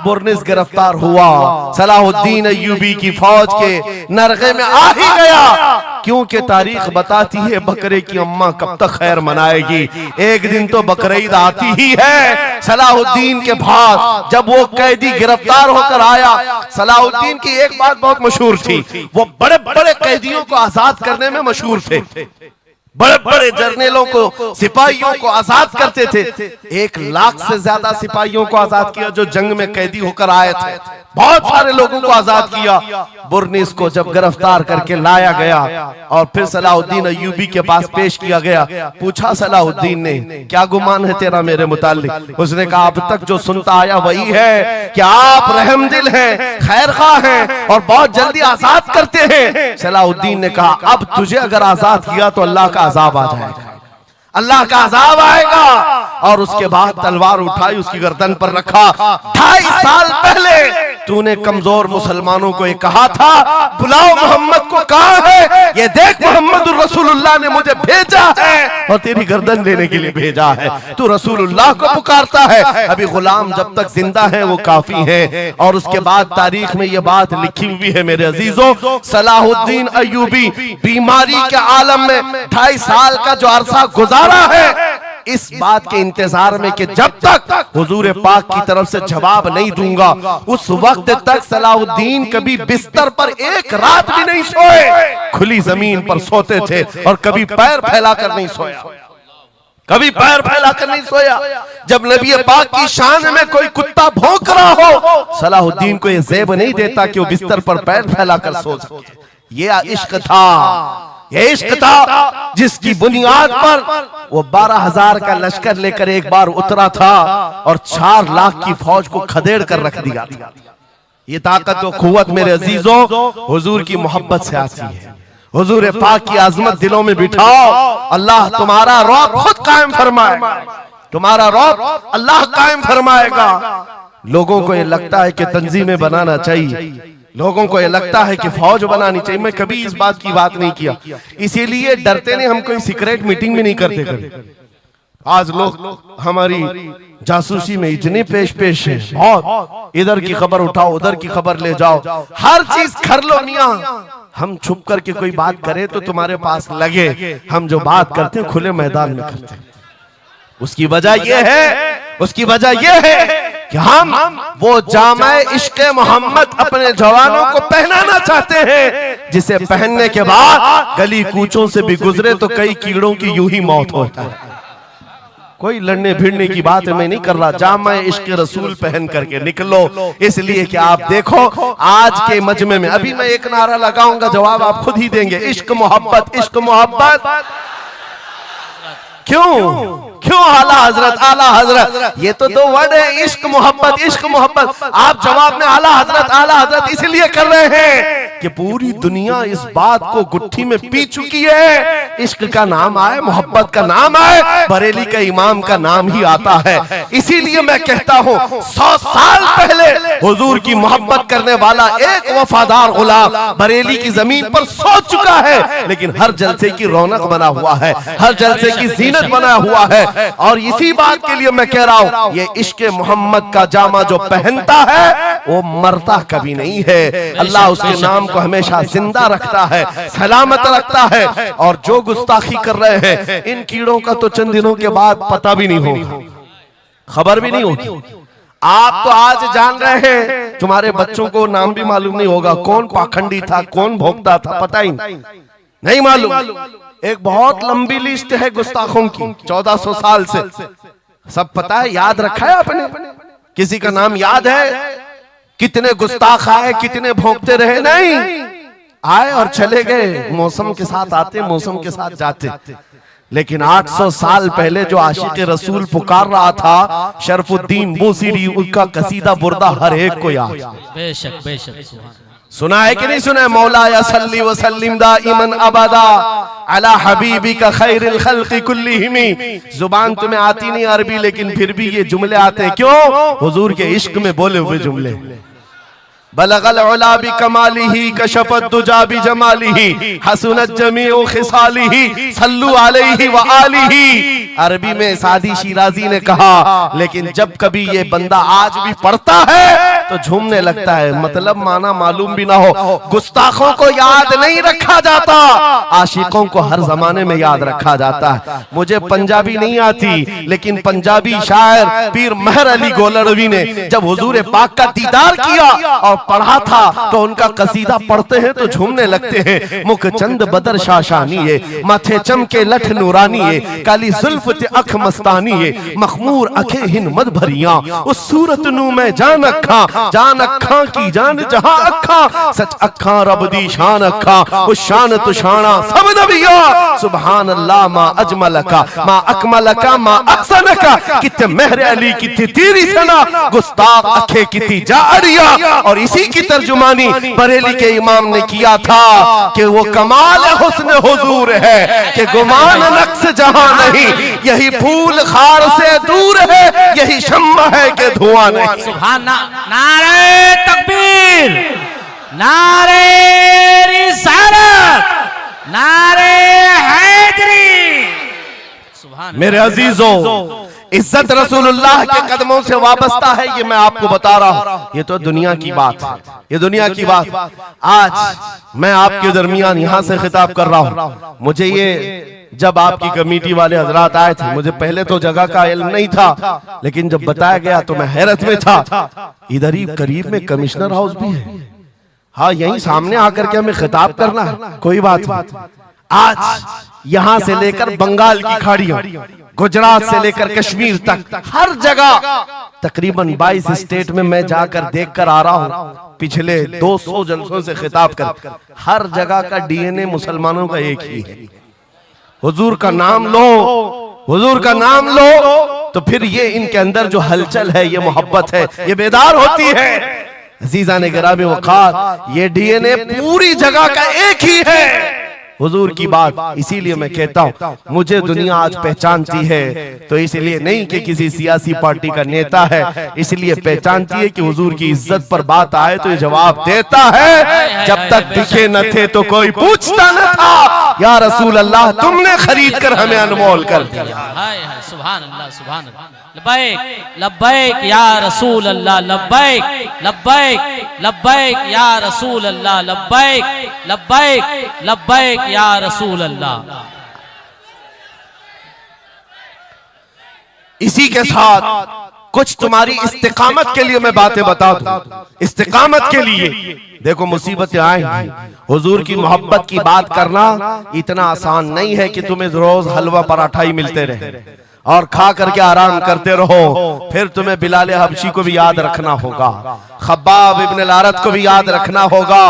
बुर्निस गिरफ्तार हुआ, सलाहुद्दीन अय्यूबी की फौज के नरगे में आ ही गया। क्योंकि तारीख बताती है बकरे की अम्मा कब तक खैर मनाएगी, एक दिन तो बकरीद आती ही है। सलाहुद्दीन के बाद जब वो कैदी गिरफ्तार होकर आया, सलाहुद्दीन की एक बात बहुत मशहूर थी, वो बड़े बड़े कैदियों को आजाद करने में मशहूर थे, बड़े बड़े जर्नेलों को, सिपाहियों को आजाद करते थे। 1 लाख से ज्यादा सिपाहियों को आजाद किया जो जंग में कैदी होकर आए थे, बहुत सारे लोगों को आजाद किया। बुर्निस को जब गिरफ्तार करके लाया गया और फिर सलाहुद्दीन अय्यूबी के पास पेश किया गया, पूछा सलाहुद्दीन ने, क्या गुमान है तेरा मेरे मुताल्लिक? उसने कहा, अब तक जो सुनता आया वही है कि आप रहमदिल हैं, खैरख्वाह हैं और बहुत जल्दी आजाद करते हैं। सलाहुद्दीन ने कहा, अब तुझे अगर आजाद किया तो अल्लाह का अजाब आ जाएगा, अल्लाह का अजाब आएगा। और उसके बाद तलवार उठाई, उसकी गर्दन पर रखा। 2.5 साल पहले तूने कमजोर मुसलमानों को ये कहा था, बुलाओ मोहम्मद को, कहाँ है ये देख, मोहम्मद रसूलुल्लाह ने मुझे भेजा है और तेरी गर्दन लेने के लिए भेजा है, तू रसूलुल्लाह को पुकारता है। अभी गुलाम जब तक जिंदा है वो काफी है। और उसके बाद तारीख में ये बात लिखी हुई है मेरे अजीजों, सलाहुद्दीन अय्यूबी बीमारी के आलम में 2.5 साल का जो अरसा गुजारा है, इस बात के इंतजार में कि जब तक हुजूर पाक की तरफ से जवाब नहीं दूंगा, उस वक्त तक सलाहुद्दीन कभी बिस्तर पर एक रात भी नहीं सोए, खुली जमीन पर सोते थे और कभी पैर फैलाकर नहीं सोया, कभी पैर फैलाकर नहीं सोया। जब नबी पाक की शान में कोई कुत्ता भौंक रहा हो, सलाहुद्दीन को यह ज़ेब नहीं देता कि वो बिस्तर पर पैर फैलाकर सो सके। ये इश्क था, ये इश्क था जिसकी बुनियाद पर वो 12,000 का लश्कर लेकर एक बार उतरा था और 4 लाख की फौज को खदेड़ कर रख दिया था। ये ताकत और कुव्वत मेरे अजीजों हुजूर की मोहब्बत से आती है। हुजूर पाक की आजमत दिलों में बिठाओ, अल्लाह तुम्हारा रौब खुद कायम फरमाएगा, तुम्हारा रौब अल्लाह कायम फरमाएगा। लोगों को ये लगता है कि तंजीमें बनाना चाहिए, लोगों को ये लगता है कि फौज बनानी चाहिए। मैं कभी इस बात की बात नहीं किया, इसीलिए डरते नहीं, हम कोई सीक्रेट मीटिंग भी नहीं करते। आज लोग हमारी जासूसी में इतने पेश है, बहुत इधर की खबर उठाओ, उधर की खबर ले जाओ, हर चीज कर लो मियां। हम छुप करके कोई बात करें तो तुम्हारे पास लगे, हम जो बात करते हैं खुले मैदान में करते हैं। उसकी वजह यह है कि हम वो जामे इश्क़े मोहम्मद अपने जवानों को पहनाना चाहते हैं, जिसे पहनने के बाद गली कूचों से भी गुजरे तो कई कीड़ों की यूं ही मौत होता है। कोई लड़ने भिड़ने की बात मैं नहीं कर रहा, जामे इश्क़े रसूल पहन करके निकलो। इसलिए कि आप देखो आज के मजमे में, अभी मैं एक नारा लगाऊंगा, जवाब आप खुद ही देंगे। इश्क मोहब्बत, इश्क मोहब्बत। क्यों आला हजरत, ये तो दो वर्ड है, इश्क मोहब्बत, इश्क मोहब्बत। आप जवाब में आला हजरत इसलिए कर रहे हैं कि पूरी दुनिया इस बात को गुट्ठी में पी चुकी है। इश्क का नाम आए, मोहब्बत का नाम आए, बरेली का इमाम का नाम ही आता है। इसीलिए मैं कहता हूँ 100 साल पहले हुजूर की मोहब्बत करने वाला एक वफादार गुलाम बरेली की जमीन पर सो चुका है, लेकिन हर जलसे की रौनक बना हुआ है, हर जलसे की जीनत बना हुआ है। और इसी बात के लिए मैं कह रहा हूं, ये इश्क़े मोहम्मद का जामा जो पहनता है वो मरता कभी नहीं है। अल्लाह उसके नाम को हमेशा जिंदा रखता है, सलामत रखता है। और जो गुस्ताखी कर रहे हैं, इन कीड़ों का तो चंद दिनों के बाद पता भी नहीं होगा, खबर भी नहीं होगी। आप तो आज जान रहे हैं, तुम्हारे बच्चों को नाम भी मालूम नहीं होगा, कौन पाखंडी था, कौन भोगता था, पता ही नहीं मालूम। एक बहुत लंबी लिस्ट है गुस्ताखों की, 1400 साल से, सब पता है, याद रखा है आपने? किसी का नाम याद है? कितने गुस्ताख आए, कितने भोंकते रहे? नहीं, आए और चले गए, मौसम के साथ आते, मौसम के साथ जाते। लेकिन 800 साल पहले जो आशिक रसूल पुकार रहा था, शरफुद्दीन बूसीरी, उसका कसीदा बुर्दा हर एक को याद। बेशक बेशक सुना है कि नहीं सुना है? मौला या सल्ली व सल्लिम दाइमन अबदा अला हबीबिका खैरिल खल्क़ि कुल्लिहिम। जुबान तुम्हें आती नहीं अरबी, लेकिन फिर भी ये जुमले आते हैं। क्यों? हुजूर के इश्क में बोले हुए जुमले। बलगल उला बि कमालिही कशफत दुजा बि जमालिही हसनत जमीउ खिसालिही सल्लु अलैहि व आलिही। अरबी में सादी शिराजी ने कहा, लेकिन जब कभी ये बंदा आज भी पढ़ता है तो झूमने लगता है, मतलब माना मालूम भी ना हो। गुस्ताखों को याद नहीं रखा जाता, आशिकों को हर जमाने में याद रखा जाता है। मुझे पंजाबी नहीं आती, लेकिन पंजाबी शायर पीर मेहर अली गोलड़वी ने जब हुजूर पाक का दीदार किया और पढ़ा था, तो उनका कसीदा पढ़ते हैं तो झूमने लगते हैं। मुख चंद बदर शाशानी है, माथे चमके लठ नूरानी है, काली जुल्फ ते अख मस्तानी है, मखमूर अखे हिन मद भरियां, उस सूरत नू मैं जान अखा की जान जहां अखा, सच अखा रब दी शान अखा, उस शान तु शाना सब नबिया। सुभान अल्लाह मा अजमलका मा अकमलका मा अहसनका, किते मेहर अली किते तेरी सना, गुस्ताख अखे किती जारिया। और इसी की तर्जुमानी बरेली के इमाम ने किया था कि वो कमाल हुस्न हुजूर है कि गुमान नक्श जहां नहीं, यही फूल खार से दूर है, यही शम्मा है कि धुआं नहीं। सुभान नारे तकबीर, नारे रिसालत, नारे हैदरी। सुभान मेरे अजीजों, इज्जत रसूलुल्लाह के कदमों से वाबस्ता है, ये मैं आपको बता रहा हूँ। ये तो दुनिया की बात है, ये दुनिया की बात। आज मैं आपके दरमियान यहाँ से खिताब कर रहा हूँ। मुझे ये जब आपकी कमेटी वाले हजरात आए थे, मुझे पहले तो जगह का इल्म नहीं था, लेकिन जब बताया गया तो मैं हैरत में था। इधर ही करीब में कमिश्नर हाउस भी है, हाँ यहीं सामने आकर के हमें खिताब करना है, कोई बात नहीं। आज यहाँ से लेकर बंगाल की खाड़ियों, गुजरात से लेकर कश्मीर तक, हर जगह तकरीबन 22 स्टेट में मैं जाकर देखकर आ रहा हूँ। पिछले 200 जलसों से खिताब कर, हर जगह का डीएनए मुसलमानों का एक ही है। हुजूर का नाम लो, हुजूर का नाम लो, तो फिर ये इनके अंदर जो हलचल है, ये मोहब्बत है, ये बेदार होती है। अजीजा ने गिरामी वक़ार, ये डीएनए पूरी जगह का एक ही है। हुजूर की बात। इसीलिए मैं कहता हूँ मुझे दुनिया आज पहचानती है तो इसलिए नहीं कि किसी सियासी पार्टी का नेता है, इसलिए पहचानती है कि हुजूर की इज्जत पर बात आए तो ये जवाब देता है। जब तक दिखे न थे तो कोई पूछता न था, या रसूल अल्लाह तुमने खरीद कर हमें अनमोल कर दिया। सुभान अल्लाह, सुभान अल्लाह। लब्बैक लब्बैक या रसूल अल्लाह, लब्बैक लब्बैक लब्बैक या रसूल अल्लाह, लब्बैक लब्बैक लब्बैक या रसूल अल्लाह। इसी के साथ कुछ तुम्हारी इस्तिकामत के लिए मैं बातें बता दूं। इस्तिकामत के लिए देखो मुसीबतें आएंगी, हुजूर की मोहब्बत की बात करना इतना आसान नहीं है कि तुम्हें रोज हलवा पराठा ही मिलते रहे और खा करके आराम करते रहो। फिर तुम्हें बिलाल हबशी को भी याद रखना होगा, खब्बाब इब्न अल-अरत को भी याद रखना होगा,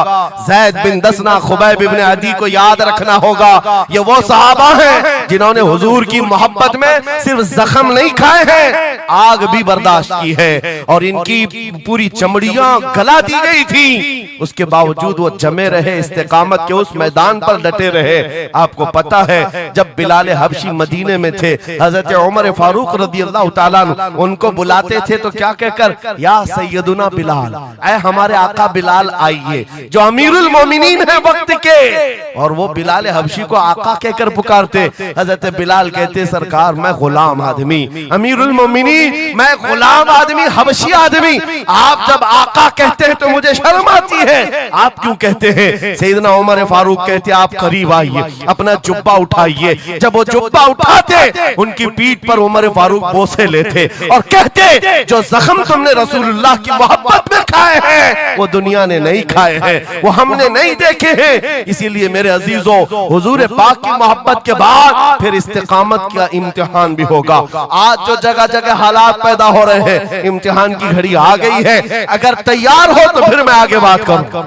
ज़ैद बिन दसना, खुबैब इब्न अदी को याद रखना होगा। ये वो सहाबा हैं जिन्होंने हुजूर की मोहब्बत में सिर्फ जख्म नहीं खाए हैं, आग भी बर्दाश्त की है और इनकी पूरी चमड़ियां गला दी गई थी, उसके बावजूद वो जमे रहे, इस्तिकामत के उस मैदान पर डटे रहे। आपको पता है जब बिलाल हबशी मदीने में थे, हजरत उमर फारूक रज़ियल्लाहु ताला अन्हु उनको बुलाते थे तो क्या कहकर, या सैयदुना बिलाल, ऐ हमारे आका बिलाल आइए, जो अमीरुल मोमिनीन है वक्त के। और वो बिलाल हबशी को आका कहकर पुकारते। हजरत बिलाल कहते सरकार मैं गुलाम आदमी, अमीरुल मोमिनीन मैं गुलाम आदमी, हबशी आदमी, आप जब आका कहते हैं तो मुझे शर्म आती है, आप क्यों कहते हैं? सैयदना उमर फारूक कहते आप करीब आइए, अपना जुब्बा उठाइए। जब वो जुब्बा उठाते उनकी पीठ पर उमर फारूक बोसे लेते और कहते जो जख्म तुमने रसूलुल्लाह की मोहब्बत में खाए हैं वो दुनिया ने नहीं खाए हैं, वो हमने नहीं देखे हैं। इसीलिए मेरे अजीजों, हुजूर पाक की मोहब्बत के बाद फिर इस्तिकामत का इम्तिहान भी होगा। आज जो जगह जगह हालात पैदा हो रहे हैं, इम्तिहान की घड़ी आ गई है। अगर तैयार हो तो फिर मैं आगे बात करूं।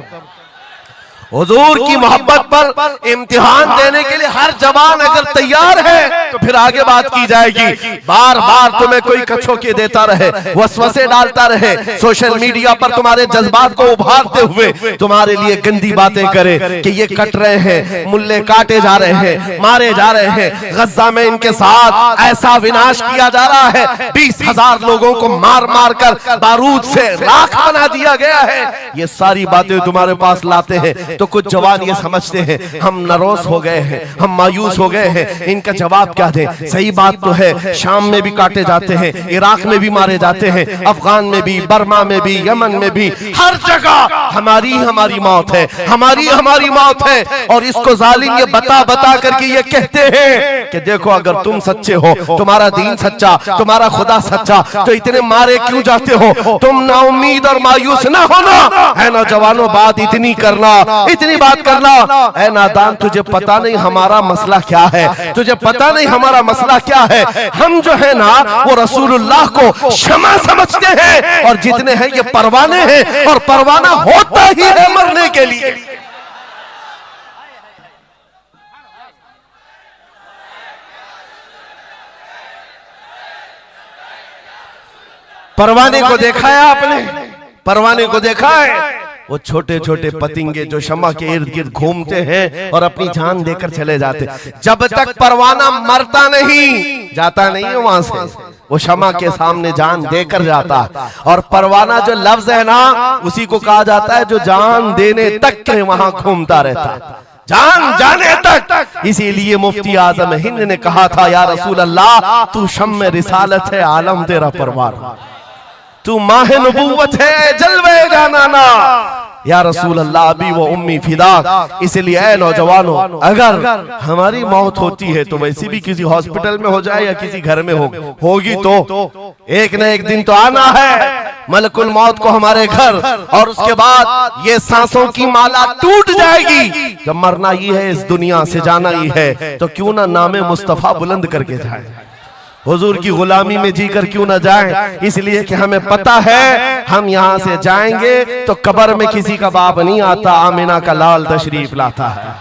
हुजूर की मोहब्बत पर इम्तिहान देने के लिए हर जवान अगर तैयार है तो फिर आगे बात की जाएगी। बार बार तुम्हें कोई कछोके देता रहे, वसवसे डालता रहे, सोशल मीडिया पर तुम्हारे जज्बात को उभारते हुए तुम्हारे लिए गंदी बातें करे कि ये कट रहे हैं, मुल्ले काटे जा रहे हैं, मारे जा रहे हैं, गज्जा में इनके साथ ऐसा विनाश किया जा रहा है, 20,000 लोगों को मार मार कर बारूद से राख बना दिया गया है। ये सारी बातें तुम्हारे पास लाते हैं तो कुछ जवान ये समझते हैं हम नरोस हो गए हैं, हम मायूस हो गए हैं, इनका जवाब क्या दें। सही बात तो है, शाम में भी काटे जाते हैं, इराक में भी मारे जाते हैं, अफगान में भी, बर्मा में भी, यमन में भी, हर जगह हमारी हमारी मौत है, हमारी हमारी मौत है। और इसको जालिम ये बता बता करके ये कहते हैं कि देखो अगर तुम सच्चे हो, तुम्हारा दीन सच्चा, तुम्हारा खुदा सच्चा, तो इतने मारे क्यों जाते हो? तुम ना उम्मीद और मायूस ना होना है नौजवानों, बात इतनी करना, इतनी बात करना। ऐ नादान तुझे पता नहीं हमारा मसला क्या है, तुझे पता नहीं हमारा मसला क्या है। हम जो है ना वो रसूलुल्लाह को शमा समझते हैं और जितने हैं ये परवाने हैं और परवाना होता ही है मरने के लिए। परवाने को देखा है आपने? परवाने को देखा है? वो छोटे छोटे पतिंगे जो शमा के इर्द गिर्द घूमते हैं और अपनी जान देकर चले जाते। जब तक परवाना मरता नहीं, जाता नहीं है वहां से, वो शमा के सामने जान देकर जाता। और परवाना जो लफ्ज है ना, उसी को कहा जाता है जो जान देने तक के वहां घूमता रहता, जान जाने तक। इसीलिए मुफ्ती आजम हिंद ने कहा था या रसूल अल्लाह तू शम्म रिसालत है, आलम तेरा परवार, तू माह नबूवत है, जलवे जानाना। या रसूल अल्लाह अभी वो उम्मी फिदा। इसलिए ऐ नौजवानों, अगर हमारी मौत होती है तो वैसे भी किसी हॉस्पिटल में हो जाए या किसी घर में होगी तो एक न एक दिन तो आना है मलकुल मौत को हमारे घर, और उसके बाद ये सांसों की माला टूट जाएगी। जब मरना ही है, इस दुनिया से जाना ही है, तो क्यों ना नामे मुस्तफा बुलंद करके जाए, हुजूर की गुलामी में जीकर क्यों ना जाएं। इसलिए कि हमें पता है हम यहाँ से जाएंगे तो कब्र में किसी का बाप नहीं आता, आमिना का लाल तशरीफ लाता है,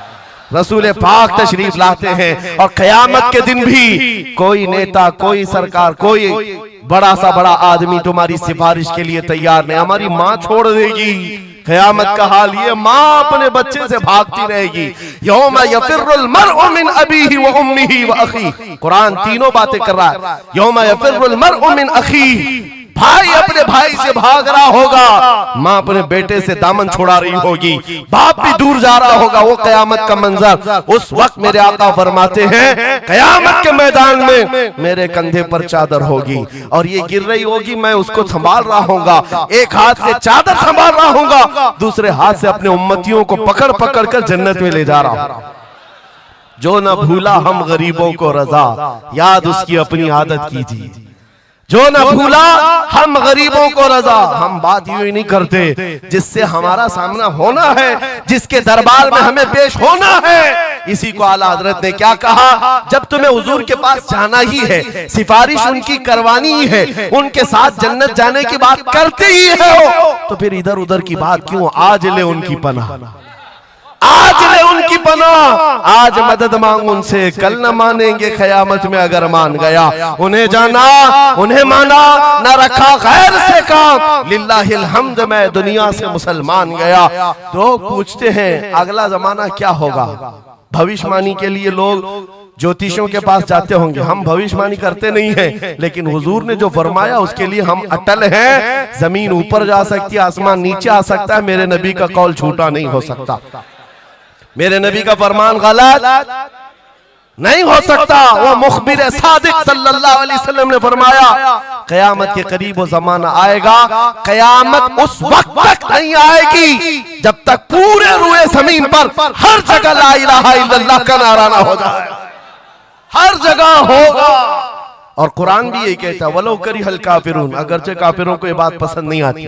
रसूल पाक तशरीफ लाते हैं। और कयामत के दिन भी कोई नेता, कोई सरकार, कोई बड़ा सा बड़ा आदमी तुम्हारी सिफारिश के लिए तैयार नहीं। हमारी माँ छोड़ देगी क़यामत का हाल ये, माँ अपने बच्चे से भागती रहेगी। यौम यफिर्रुल मर्उ मिन अबीही व उम्मिही व अखी, कुरान तीनों बातें कर रहा है। यौम यफिर्रुल मर्उ मिन अखी, भाई अपने भाई से भाग रहा होगा, माँ अपने बेटे से दामन छुड़ा रही होगी, बाप भी दूर जा रहा होगा। वो क़यामत का मंजर, उस वक्त मेरे आका फरमाते हैं क़यामत के मैदान में मेरे कंधे पर चादर होगी और ये गिर रही होगी, मैं उसको संभाल रहा हूँगा, एक हाथ से चादर संभाल रहा हूँगा, दूसरे हाथ से अपने उम्मतियों को पकड़ पकड़ कर जन्नत में ले जा रहा हूँ। जो न भूला हम गरीबों को रजा, याद उसकी अपनी आदत कीजिए। जो न भूला हम गरीबों को रजा, हम बात यूं ही नहीं करते, जिससे हमारा सामना होना है, जिसके दरबार में हमें पेश होना है। इसी को आला हजरत ने क्या कहा, जब तुम्हें हुजूर के पास जाना ही है, सिफारिश उनकी करवानी ही है, उनके साथ जन्नत जाने की बात करते ही हो, तो फिर इधर उधर की बात क्यों, आज ले उनकी पनाह, आज ले उनकी पनाह, आज मदद मांग उनसे, कल न मानेंगे क़यामत में अगर मान गया। उन्हें जाना, उन्हें माना, न रखा गैर से काम, लिल्लाहिल हम्द, मैं दुनिया से मुसलमान गया। लोग पूछते हैं अगला जमाना क्या होगा, भविष्यवाणी के लिए लोग ज्योतिषियों के पास जाते होंगे। हम भविष्यवाणी करते नहीं हैं, लेकिन हुजूर ने जो फरमाया उसके लिए हम अटल हैं। जमीन ऊपर जा सकती है, आसमान नीचे आ सकता है, मेरे नबी का कौल झूठा नहीं हो सकता, मेरे नबी का फरमान गलत नहीं हो सकता। वो मुखबिर सादिक सल्लल्लाहु अलैहि वसल्लम ने फरमाया क़यामत के करीब वो जमाना आएगा, क़यामत उस वक्त तक नहीं आएगी जब तक पूरे रुए जमीन पर हर जगह ला इलाहा इल्लल्लाह का नारा ना हो जाए, हर जगह होगा। और कुरान भी यही कहता है, वलो करिहल काफिरून, अगरचे काफिरों को ये बात पसंद नहीं आती,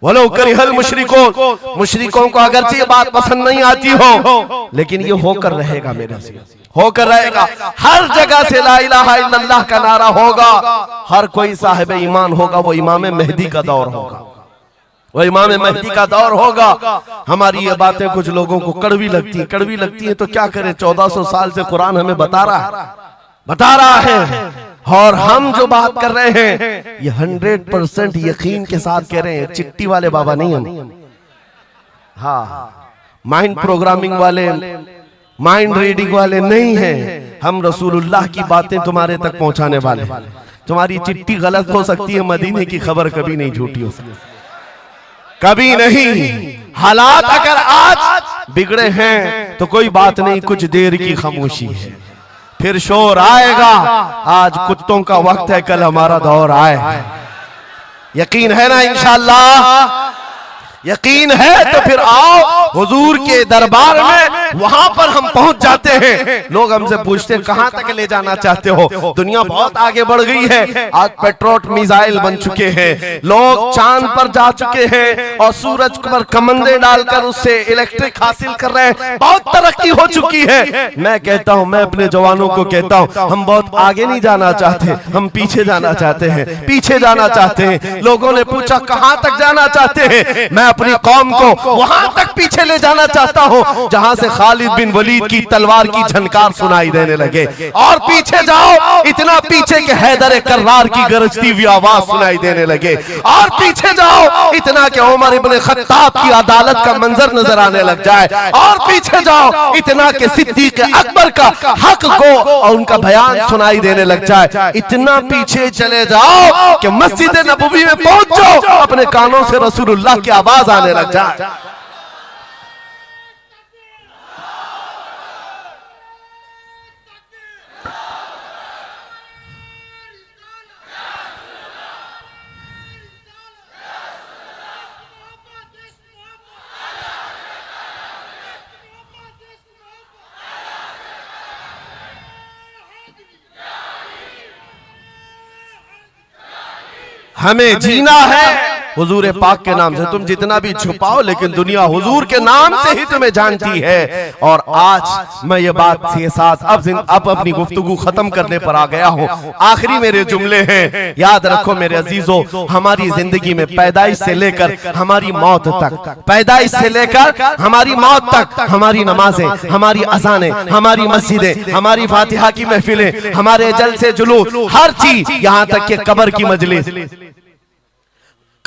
वलो करिहल मुशरिकून, मुशरिकों को अगरचे ये बात पसंद नहीं आती हो, लेकिन ये होकर रहेगा, मेरे से होकर रहेगा। हर जगह से ला इलाहा इल्लल्लाह का नारा होगा, हर कोई साहिब ईमान होगा, वो इमाम मेहदी का दौर होगा, वो इमाम मेहदी का दौर होगा। हमारी ये बातें कुछ लोगों को कड़वी लगती हैं, तो क्या करें, 1400 साल से कुरान हमें बता रहा है। और हम जो बात कर रहे हैं ये 100% यकीन के साथ कह रहे हैं, चिट्ठी वाले बाबा नहीं हम, हाँ माइंड प्रोग्रामिंग वाले, माइंड रीडिंग वाले नहीं हैं। हम रसूलुल्लाह की बातें तुम्हारे तक पहुंचाने वाले। तुम्हारी चिट्ठी गलत हो सकती है, मदीने की खबर कभी नहीं झूठी हो सकती, कभी नहीं। हालात अगर आज बिगड़े हैं तो कोई बात नहीं, कुछ देर की खामोशी है, फिर शोर आएगा। आज कुत्तों का वक्त है, कल हमारा दौर आए। यकीन है ना इंशाअल्लाह, यकीन है तो फिर आओ हुजूर के दरबार में, वहां पर हम पहुंच जाते हैं। लोग हमसे पूछते हैं कहां तक ले जाना चाहते हो, दुनिया बहुत आगे बढ़ गई है, आज पेट्रोल मिसाइल बन चुके हैं, लोग चांद पर जा चुके हैं और सूरज पर कमंदे डालकर उससे इलेक्ट्रिक हासिल कर रहे हैं, बहुत तरक्की हो चुकी है। मैं कहता हूं, मैं अपने जवानों को कहता हूं, हम बहुत आगे नहीं जाना चाहते, हम पीछे जाना चाहते हैं, पीछे जाना चाहते हैं। लोगों ने पूछा कहां तक जाना चाहते हैं, मैं अपनी कौम को वहां तक पीछे ले जाना चाहता हूं जहां से खालिद बिन वलीद की तलवार की झनकार सुनाई देने लगे। और पीछे जाओ, इतना पीछे के हैदर कर्रार की गरजती हुई आवाज सुनाई देने लगे। और पीछे जाओ, इतना कि उमर इब्ने खत्ताब की अदालत का मंजर नजर आने लग जाए। और पीछे जाओ, इतना कि सिद्दीक अकबर का हक को और उनका बयान सुनाई देने लग जाए। इतना पीछे चले जाओ कि मस्जिद नबवी में पहुंच जाओ, अपने कानों से रसूलुल्लाह की आवाज आने लग जाए। हमें जीना है हुजूर पाक के नाम से। तुम जितना भी छुपाओ, लेकिन दुनिया हुजूर के नाम से ही तुम्हें जानती है। और आज मैं ये बात के साथ अब अपनी गुफ्तगू खत्म करने पर आ गया हूँ। आखिरी मेरे जुमले हैं, याद रखो मेरे अजीजों, हमारी जिंदगी में पैदाइश से लेकर हमारी मौत तक, पैदाइश से लेकर हमारी मौत तक, हमारी नमाजें, हमारी अज़ानें, हमारी मस्जिदें, हमारी फातिहा की महफिलें, हमारे जलसे जुलूस, हर चीज, यहाँ तक कि कब्र की मजलिस,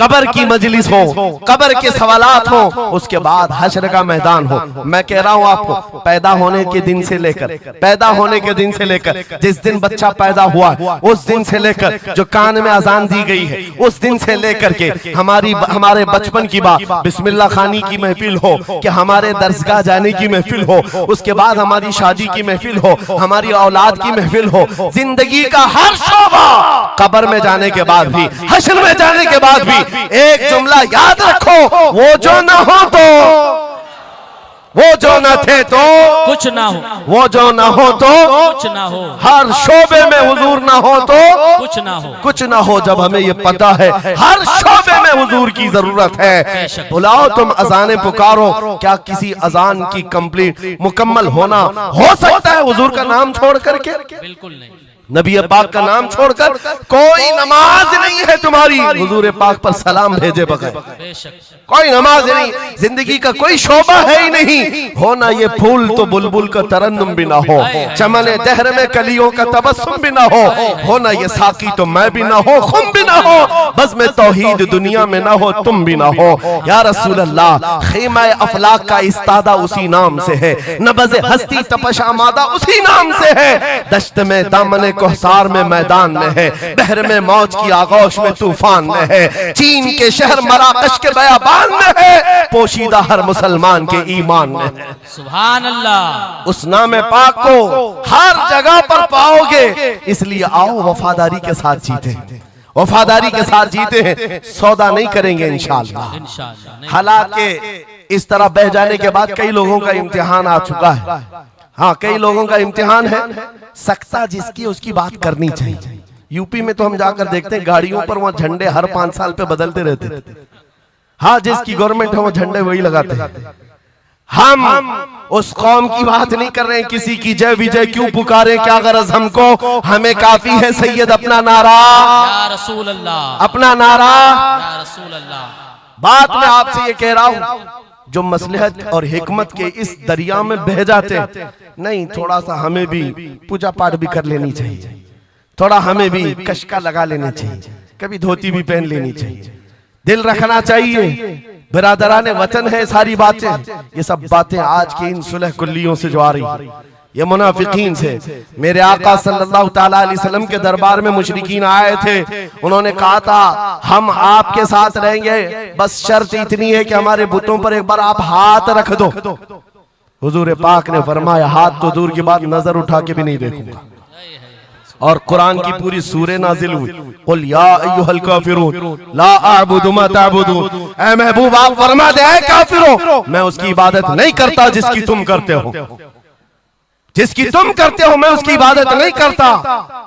कब्र की मजलिस हो, कब्र के सवालात हो, उसके बाद हश्र का मैदान हो। मैं कह रहा हूं आपको, पैदा होने के दिन से लेकर जिस दिन बच्चा पैदा हुआ उस दिन से लेकर जो कान में अजान दी गई है उस दिन से लेकर के हमारे बचपन की बात, बिस्मिल्लाह खानी की महफिल हो, कि हमारे दरसगाह जाने की महफिल हो, उसके बाद हमारी शादी की महफिल हो, हमारी औलाद की महफिल हो, जिंदगी का हर शोबा, कब्र में जाने के बाद भी, हश्र में जाने के बाद भी एक जुमला याद रखो, वो जो न हो तो, वो जो न थे तो कुछ ना हो, वो जो न हो तो कुछ ना हो, हर शोबे में हुजूर ना हो तो कुछ ना हो, कुछ ना हो। जब हमें ये पता है हर शोबे में हुजूर की जरूरत है, बुलाओ तुम अजाने पुकारो, क्या किसी अजान की कंप्लीट मुकम्मल होना हो सकता है हुजूर का नाम छोड़ करके? बिल्कुल नहीं। नबी पाक का नाम छोड़कर कोई नमाज नहीं है तुम्हारी हुजूर पाक पर सलाम भेजे बगैर, कोई नमाज नहीं, जिंदगी का कोई शोबा है ही नहीं। हो ना ये फूल तो बुलबुल का तरन्नुम भी ना हो, चमने दहर में कलियों का तबस्सुम भी ना हो ना ये साकी तो मैं भी ना हो, खुम भी ना हो, बस में तौहीद दुनिया में ना हो, तुम भी ना हो। या रसूल अल्लाह, खीमा अफलाक का इस्तादा उसी नाम से है, नबज़ हस्ती तपश आमादा उसी नाम से है, दश्त में दामने कोहसार में मैदान में है, बहर में मौज की आगोश में तूफान में है, चीन के शहर मराकश के बयाबान में है, पोशीदा हर मुसलमान के ईमान में है। सुभान अल्लाह। उस नाम पाक को हर जगह पर पाओगे, इसलिए आओ वफादारी के साथ जीते, वफादारी के साथ जीते हैं, सौदा नहीं करेंगे इंशाअल्लाह। हालांकि इस तरह बह जाने के बाद कई लोगों का इम्तिहान आ चुका है। हाँ, कई लोगों का इम्तिहान है, सकता जिसकी उसकी बात करनी चाहिए। यूपी में तो हम जाकर देखते हैं गाड़ियों पर वहां झंडे हर 5 साल पे बदलते रहते थे। हाँ, जिसकी गवर्नमेंट है वो झंडे वही लगाते हैं। हम उस कौम की बात नहीं कर रहे हैं, किसी की जय विजय क्यों पुकारे, क्या गरज हमको, हमें काफी है सैयद अपना नारा, या रसूल अल्लाह, अपना नारा, या रसूल अल्लाह। बात मैं आपसे ये कह रहा हूं, जो मसलहत और हिकमत के इस दरिया में बह जाते नहीं, थोड़ा सा हमें भी पूजा पाठ भी कर लेनी चाहिए, थोड़ा हमें भी कशका लगा लेना चाहिए, कभी धोती भी पहन लेनी चाहिए, दिल रखना चाहिए। बिरादरान वतन है सारी बातें, ये सब बातें आज की इन सुलह कुल्लियों से जो आ रही, ये मुनाफिकीन से। मेरे आका सल्लल्लाहु ताला अलैहि वसल्लम के दरबार में मुशरिकीन आए थे, उन्होंने कहा था हम आपके साथ रहेंगे, बस शर्त इतनी है कि हमारे बुतों पर एक बार आप हाथ रख दो। हुजूर पाक ने फरमाया हाथ तो दूर की बात, नजर उठा के भी नहीं देखूंगा। और कुरान की पूरी सूरह नाजिल हुई, कुल या अय्युहल काफिरून ला अअबुदु मा तअबुदून। ऐ महबूब आप फरमा दे, ऐ काफिरों मैं उसकी इबादत नहीं करता जिसकी तुम करते हो, जिसकी तुम करते हो मैं उसकी इबादत नहीं करता।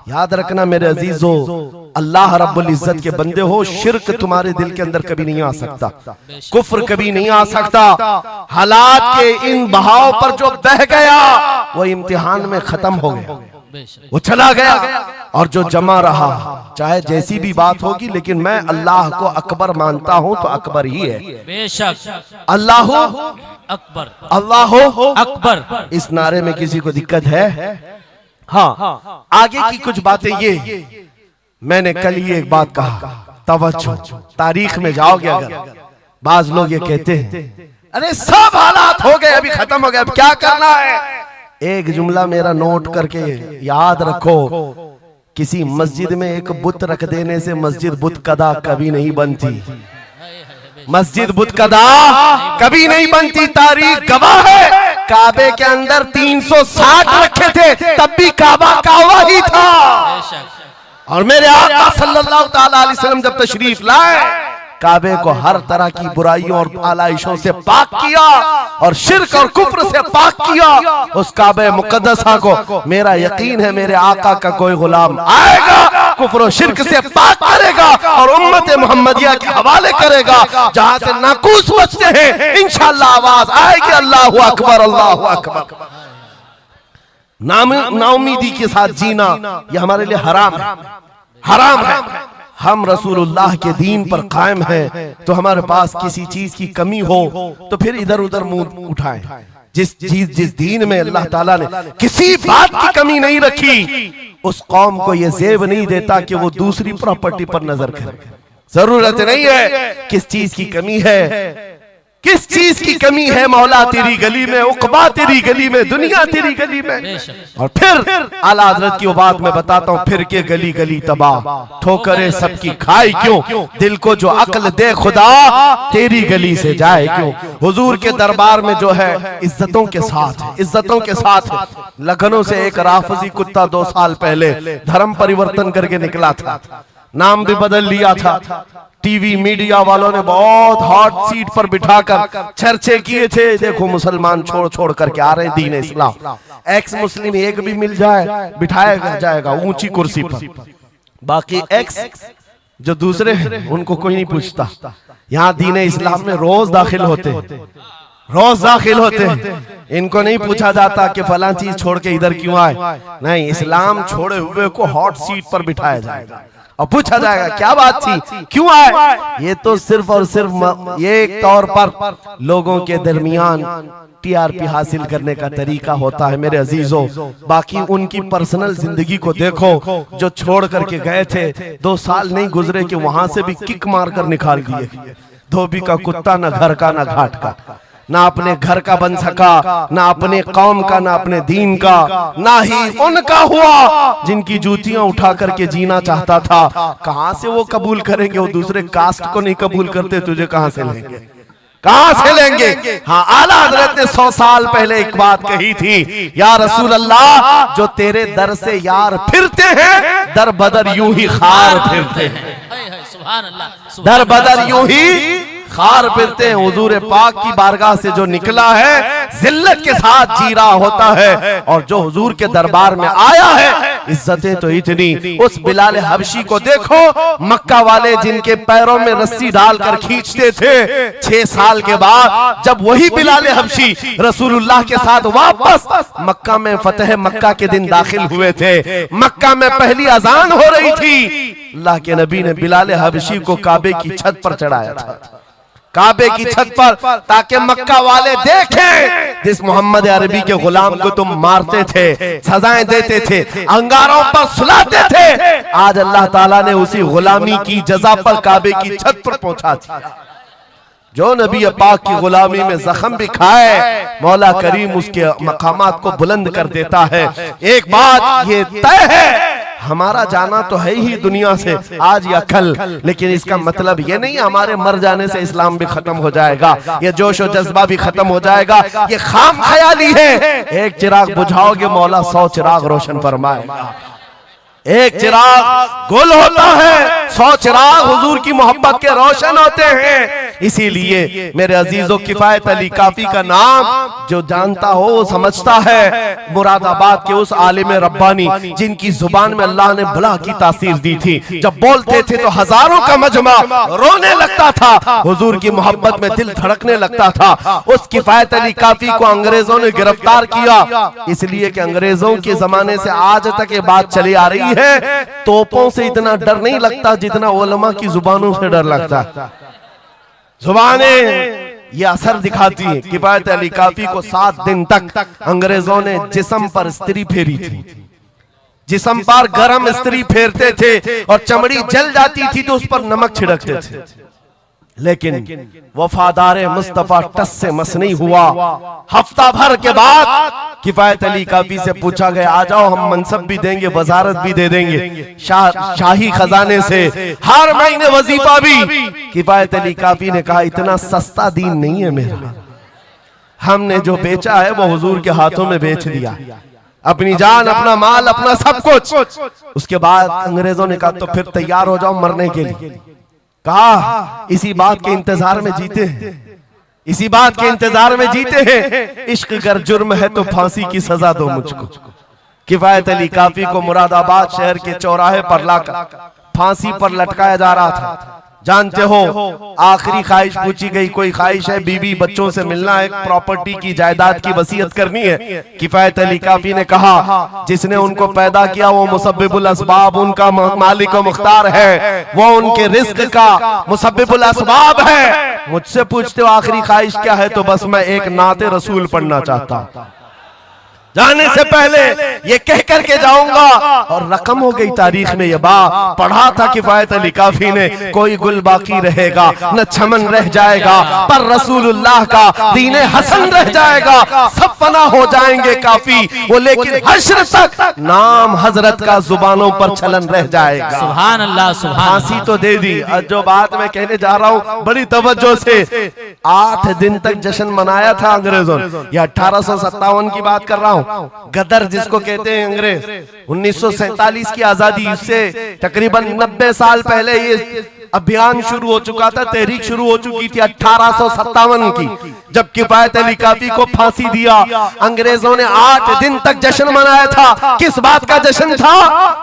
याद रखना मेरे अजीजों, अल्लाह रब्बुल इज्जत के बंदे हो, शिर्क तुम्हारे दिल के अंदर कभी नहीं आ सकता, कुफ्र कभी नहीं आ सकता। हालात के इन बहाव पर जो बह गया वो इम्तिहान में खत्म हो गया, वो चला गया, और जो जमा रहा चाहे जैसी भी बात होगी, लेकिन मैं अल्लाह को अकबर मानता हूं तो अकबर ही है। बेशक अल्लाह अकबर, अल्लाह अकबर। इस नारे में किसी को दिक्कत है? हाँ, आगे की कुछ बातें ये, मैंने कल ही एक बात कहा, तवज्जो, तारीख में जाओगे अगर, बाज लोग ये कहते हैं अरे सब हालात हो गए अभी खत्म हो गए, अब क्या करना है। एक जुमला मेरा नोट करके याद रखो, किसी मस्जिद में एक बुत रख देने से मस्जिद बुत कदा कभी नहीं बनती, मस्जिद बुत कदा कभी नहीं बनती। तारीख गवाह है, काबे के अंदर 360 रखे थे तब भी काबा काबा ही था। और मेरे आका सल्लल्लाहु ताला अलैहि वसल्लम जब तशरीफ लाए, काबे को हर तरह की बुराइयों और आलाइशों से पाक किया और शिर्क और कुफ्र से पाक किया। उस काबे मुकद्दसा को मेरा यकीन है मेरे आका का कोई गुलाम आएगा, कुफ्र और शिर्क से पाक करेगा और उम्मत मुहम्मदिया के हवाले करेगा, जहां से नाकूस बचते हैं इंशाअल्लाह आवाज आएगी अल्लाहु अकबर, अल्लाहु अकबर। नाउमीदी के साथ जीना यह हमारे लिए हराम है, हराम है। हम रसूलुल्लाह के दीन पर कायम हैं, तो हमारे पास किसी चीज की कमी हो तो फिर इधर उधर मुंह उठाएं। जिस दीन में अल्लाह ताला ने किसी बात की कमी नहीं रखी, उस कौम को यह जेब नहीं देता कि वो दूसरी प्रॉपर्टी पर नजर करे। जरूरत नहीं है। किस चीज की कमी है, किस चीज की कमी है? मौला तेरी गली में, उकबा तेरी गली में, दुनिया तेरी गली में। और फिर आला हजरत की वो बात मैं बताता हूँ, फिर के गली गली तबाह, ठोकरे सबकी खाई क्यों, दिल को जो अक्ल दे खुदा तेरी गली से जाए क्यों। हुजूर के दरबार में जो है इज्जतों के साथ है, इज्जतों के साथ है। लखनऊ से एक राफजी कुत्ता 2 साल पहले धर्म परिवर्तन करके निकला था, नाम भी बदल लिया था। टीवी मीडिया वालों ने बहुत हॉट सीट पर बिठाकर चर्चे किए थे, देखो मुसलमान छोड़ छोड़ करके आ रहे हैं दीन इस्लाम, एक्स मुस्लिम एक भी मिल जाए बिठाया जाएगा ऊंची कुर्सी पर, बाकी एक्स जो दूसरे हैं उनको कोई नहीं पूछता। यहाँ दीन इस्लाम में रोज दाखिल होते हैं, रोज दाखिल होते हैं, इनको नहीं पूछा जाता कि फलां चीज छोड़ के इधर क्यों आए, नहीं, इस्लाम छोड़े हुए को हॉट सीट पर बिठाया जाएगा और पूछा जाएगा क्या बात थी, क्यों आए। ये तो सिर्फ और सिर्फ ये एक तौर पर लोगों के दरमियान टीआरपी हासिल करने का तरीका होता है मेरे अजीजों। बाकी उनकी पर्सनल जिंदगी को देखो, जो छोड़ करके गए थे 2 साल नहीं गुजरे कि वहां से भी किक मार कर निकाल दिए। धोबी का कुत्ता, ना घर का ना घाट का, ना अपने घर का बन सका, ना अपने कौम का, ना अपने दीन का, ना ही उनका हुआ जिनकी जूतियां उठा करके जीना चाहता था। कहां से वो कबूल करेंगे, वो दूसरे कास्ट को नहीं कबूल करते, तुझे कहां से लेंगे, कहां से लेंगे। हाँ, आला हजरत ने 100 साल पहले एक बात कही थी, या रसूल अल्लाह, जो तेरे दर से यार फिरते हैं, दर बदर यूं ही खार फिरते हैं, दर बदर यूं ही खार फिरते हैं। हुजूर पाक की बारगाह से जो निकला है जिल्लत के साथ जी रहा होता है, और जो हुजूर के दरबार में आया है इज्जतें तो इतनी। उस बिलाल हबशी को देखो, मक्का वाले जिनके पैरों में रस्सी डालकर खींचते थे, 6 साल के बाद जब वही बिलाल हबशी रसूलुल्लाह के साथ वापस मक्का में फतेह मक्का के दिन दाखिल हुए थे, मक्का में पहली अजान हो रही थी, अल्लाह के नबी ने बिलाल हबशी को काबे की छत पर चढ़ाया था, काबे की छत पर, ताकि मक्का वाले देखें जिस मोहम्मद अरबी के गुलाम को तुम मारते थे, सजाएं देते थे, अंगारों पर सुलाते थे, आज अल्लाह ताला ने उसी गुलामी की जजा पर काबे की छत पर पहुंचा दिया। जो नबी पाक की गुलामी में जख्म भी खाए, मौला करीम उसके मकामात को बुलंद कर देता है। एक बात ये तय है, हमारा जाना तो है ही दुनिया से आज या कल, लेकिन इसका मतलब ये नहीं हमारे मर जाने से इस्लाम भी खत्म हो जाएगा, ये जोश और जज्बा भी खत्म हो जाएगा, ये खाम ख्याली है। एक चिराग बुझाओगे, मौला 100 चिराग रोशन फरमाएगा। एक चिराग गुल होता है, 100 चिराग हुजूर की मोहब्बत के रोशन होते हैं। इसीलिए मेरे अजीजों, किफायत अली काफी का नाम जो जानता हो वो समझता है। मुरादाबाद के उस आलिम रब्बानी जिनकी जुबान में अल्लाह ने बला की तासीर दी थी, जब बोलते थे तो हजारों का मजमा रोने लगता था, हुजूर की मोहब्बत में दिल धड़कने लगता था। उस किफायत अली काफी को अंग्रेजों ने गिरफ्तार किया, इसलिए कि अंग्रेजों के जमाने से आज तक ये बात चली आ रही है, तोपों से इतना डर नहीं लगता जितना उलमा की जुबानों से डर लगता। जुबानें ये असर दिखाती है। किफायत अली काफी को 7 दिन तक अंग्रेजों ने जिस्म पर स्त्री फेरी थी, जिस्म पर गरम स्त्री फेरते थे और चमड़ी जल जाती थी तो उस पर नमक छिड़कते थे, लेकिन वफादार मुस्तफा टस से मस नहीं हुआ। हफ्ता भर के बाद किफायत अली काफी से पूछा गया, आ जाओ हम मनसब भी देंगे, वजारत भी दे देंगे, शाही खजाने से हर महीने वजीफा भी। किफायत अली काफी ने कहा, इतना सस्ता दीन नहीं है मेरा, हमने जो बेचा है वो हुजूर के हाथों में बेच दिया, अपनी जान, अपना माल, अपना सब कुछ। उसके बाद अंग्रेजों ने कहा, तो फिर तैयार हो जाओ मरने के लिए। कहा, इसी बात के इंतजार में जीते हैं, इसी बात के इंतजार में जीते हैं, इश्क अगर जुर्म है तो फांसी की सजा दो मुझको। किफायत अली काफी को मुरादाबाद शहर के चौराहे पर लाकर फांसी पर लटकाया जा रहा था। जानते हो, आखिरी ख्वाहिश पूछी गई, कोई ख्वाहिश है? बीवी बच्चों से मिलना, एक प्रॉपर्टी की जायदाद की वसीयत करनी है। किफायत अली काफी ने कहा, जिसने उनको पैदा किया वो मुसब्बिबुल असबाब, उनका मालिक व मुख्तार है, वो उनके रिस्क का मुसब्बिबुल असबाब है। मुझसे पूछते हो आखिरी ख्वाहिश क्या है, तो बस मैं एक नाते रसूल पढ़ना चाहता हूं। जाने से पहले ये कह करके जाऊंगा। और रकम हो गई तारीख में ये बात पढ़ा था किफायत अली काफी ने, कोई गुल बाकी रहेगा न चमन रह जाएगा, पर रसूलुल्लाह का दीन हसन रह जाएगा। सब फना हो जाएंगे काफी वो, लेकिन हश्र तक नाम हजरत का जुबानों पर चलन रह जाएगा। सुभान अल्लाह, सुभान फांसी तो दे दी। और जो बात मैं कहने जा रहा हूँ बड़ी तवज्जो से, 8 दिन तक जश्न मनाया था अंग्रेजों ने। यह 1857 की बात कर रहा हूँ। गदर जिसको कहते हैं अंग्रेज, 1947 की आजादी से तकरीबन 90 साल पहले ये अभियान शुरू हो चुका था, तहरीक शुरू हो चुकी थी 1857 की, जब किफायत अली काफी को फांसी दिया। अंग्रेजों ने 8 दिन तक जश्न मनाया था। किस बात का जश्न था?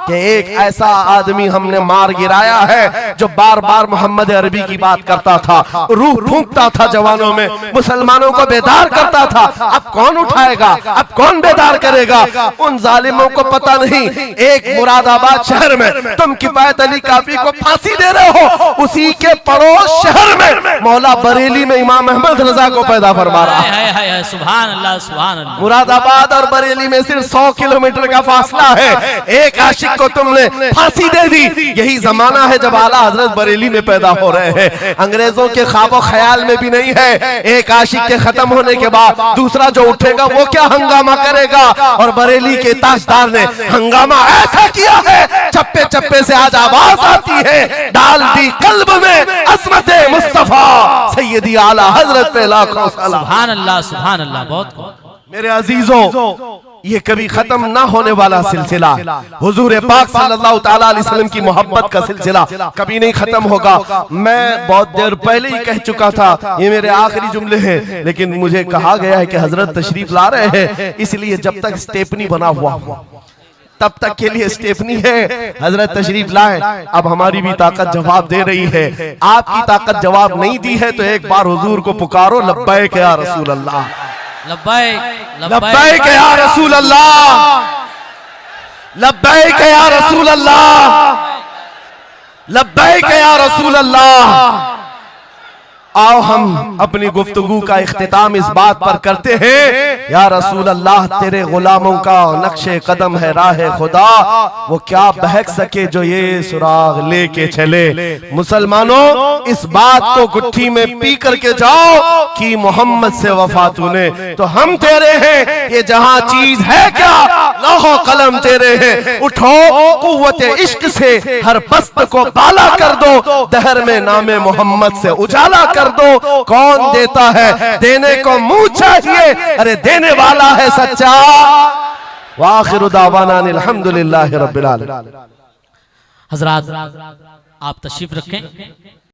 कि एक ऐसा आदमी हमने मार गिराया है जो बार बार मोहम्मद अरबी की बात करता था, रूह फूंकता था जवानों में, मुसलमानों को बेदार करता था। अब कौन उठाएगा, अब कौन बेदार करेगा? उन जालिमों को पता नहीं एक मुरादाबाद शहर में तुम किफायत अली काफी को फांसी दे रहे हो, उसी के पड़ोस शहर में मौला बरेली में इमाम अहमद रजा को पैदा फरमा रहा है। सुभान अल्लाह, सुभान अल्लाह। मुरादाबाद और बरेली में सिर्फ 100 किलोमीटर का फासला है। एक आशिक को तुमने फांसी दे दी। यही जमाना है जब आला हजरत बरेली में पैदा हो रहे हैं। अंग्रेजों के ख्वाबो ख्याल में भी नहीं है एक आशिक के खत्म होने के बाद दूसरा जो उठेगा वो क्या हंगामा करेगा। और बरेली के ताजदार ने हंगामा ऐसा किया है, चप्पे चप्पे से आज आवाज आती है, डाल दी कल्ब में अज़मत मुस्तफा सैयदी आला हजरत पे लाखों सलाम। सुभान अल्लाह, सुभान अल्लाह। बहुत मेरे अजीजों, ये कभी खत्म ना होने वाला सिलसिला, हुजूर पाक सल्लल्लाहु ताला अलैहि वसल्लम की मोहब्बत का सिलसिला कभी नहीं खत्म होगा। मैं बहुत देर पहले ही कह चुका था, ये मेरे आखिरी जुमले हैं, लेकिन मुझे कहा गया है कि हजरत तशरीफ ला रहे हैं, इसलिए जब तक स्टेपनी बना हुआ तब तक के लिए स्टेपनी है। हजरत तशरीफ लाए, अब हमारी भी ताकत जवाब दे रही है। आपकी ताकत जवाब नहीं दी है तो एक बार हुजूर को पुकारो, लब्बैक या रसूल अल्लाह, लब्बैक लब्बैक या रसूल अल्लाह, लब्बैक या रसूल अल्लाह, लब्बैक या रसूल अल्लाह। आओ हम अपनी गुफ्तगू का इख्तिताम इस बात पर करते हैं, या रसूल अल्लाह तेरे गुलामों का नक्शे कदम है राह खुदा, वो क्या बहक सके जो ये सुराग लेके चले। मुसलमानों, इस बात को गुट्ठी में पी करके जाओ कि मोहम्मद से वफा तूने तो हम तेरे हैं, ये जहां चीज है क्या लौह कलम तेरे हैं। उठो कुव्वत इश्क से हर बस्त को बाला कर दो, दहर में नामे मोहम्मद से उजाला कर दो। कौन देता है, देने को मुंह चाहिए, अरे देने वाला है सच्चा। वाखिरु दावाना अल्हम्दुलिल्लाहि रब्बिल आलमीन। हजरात आप तशरीफ रखें।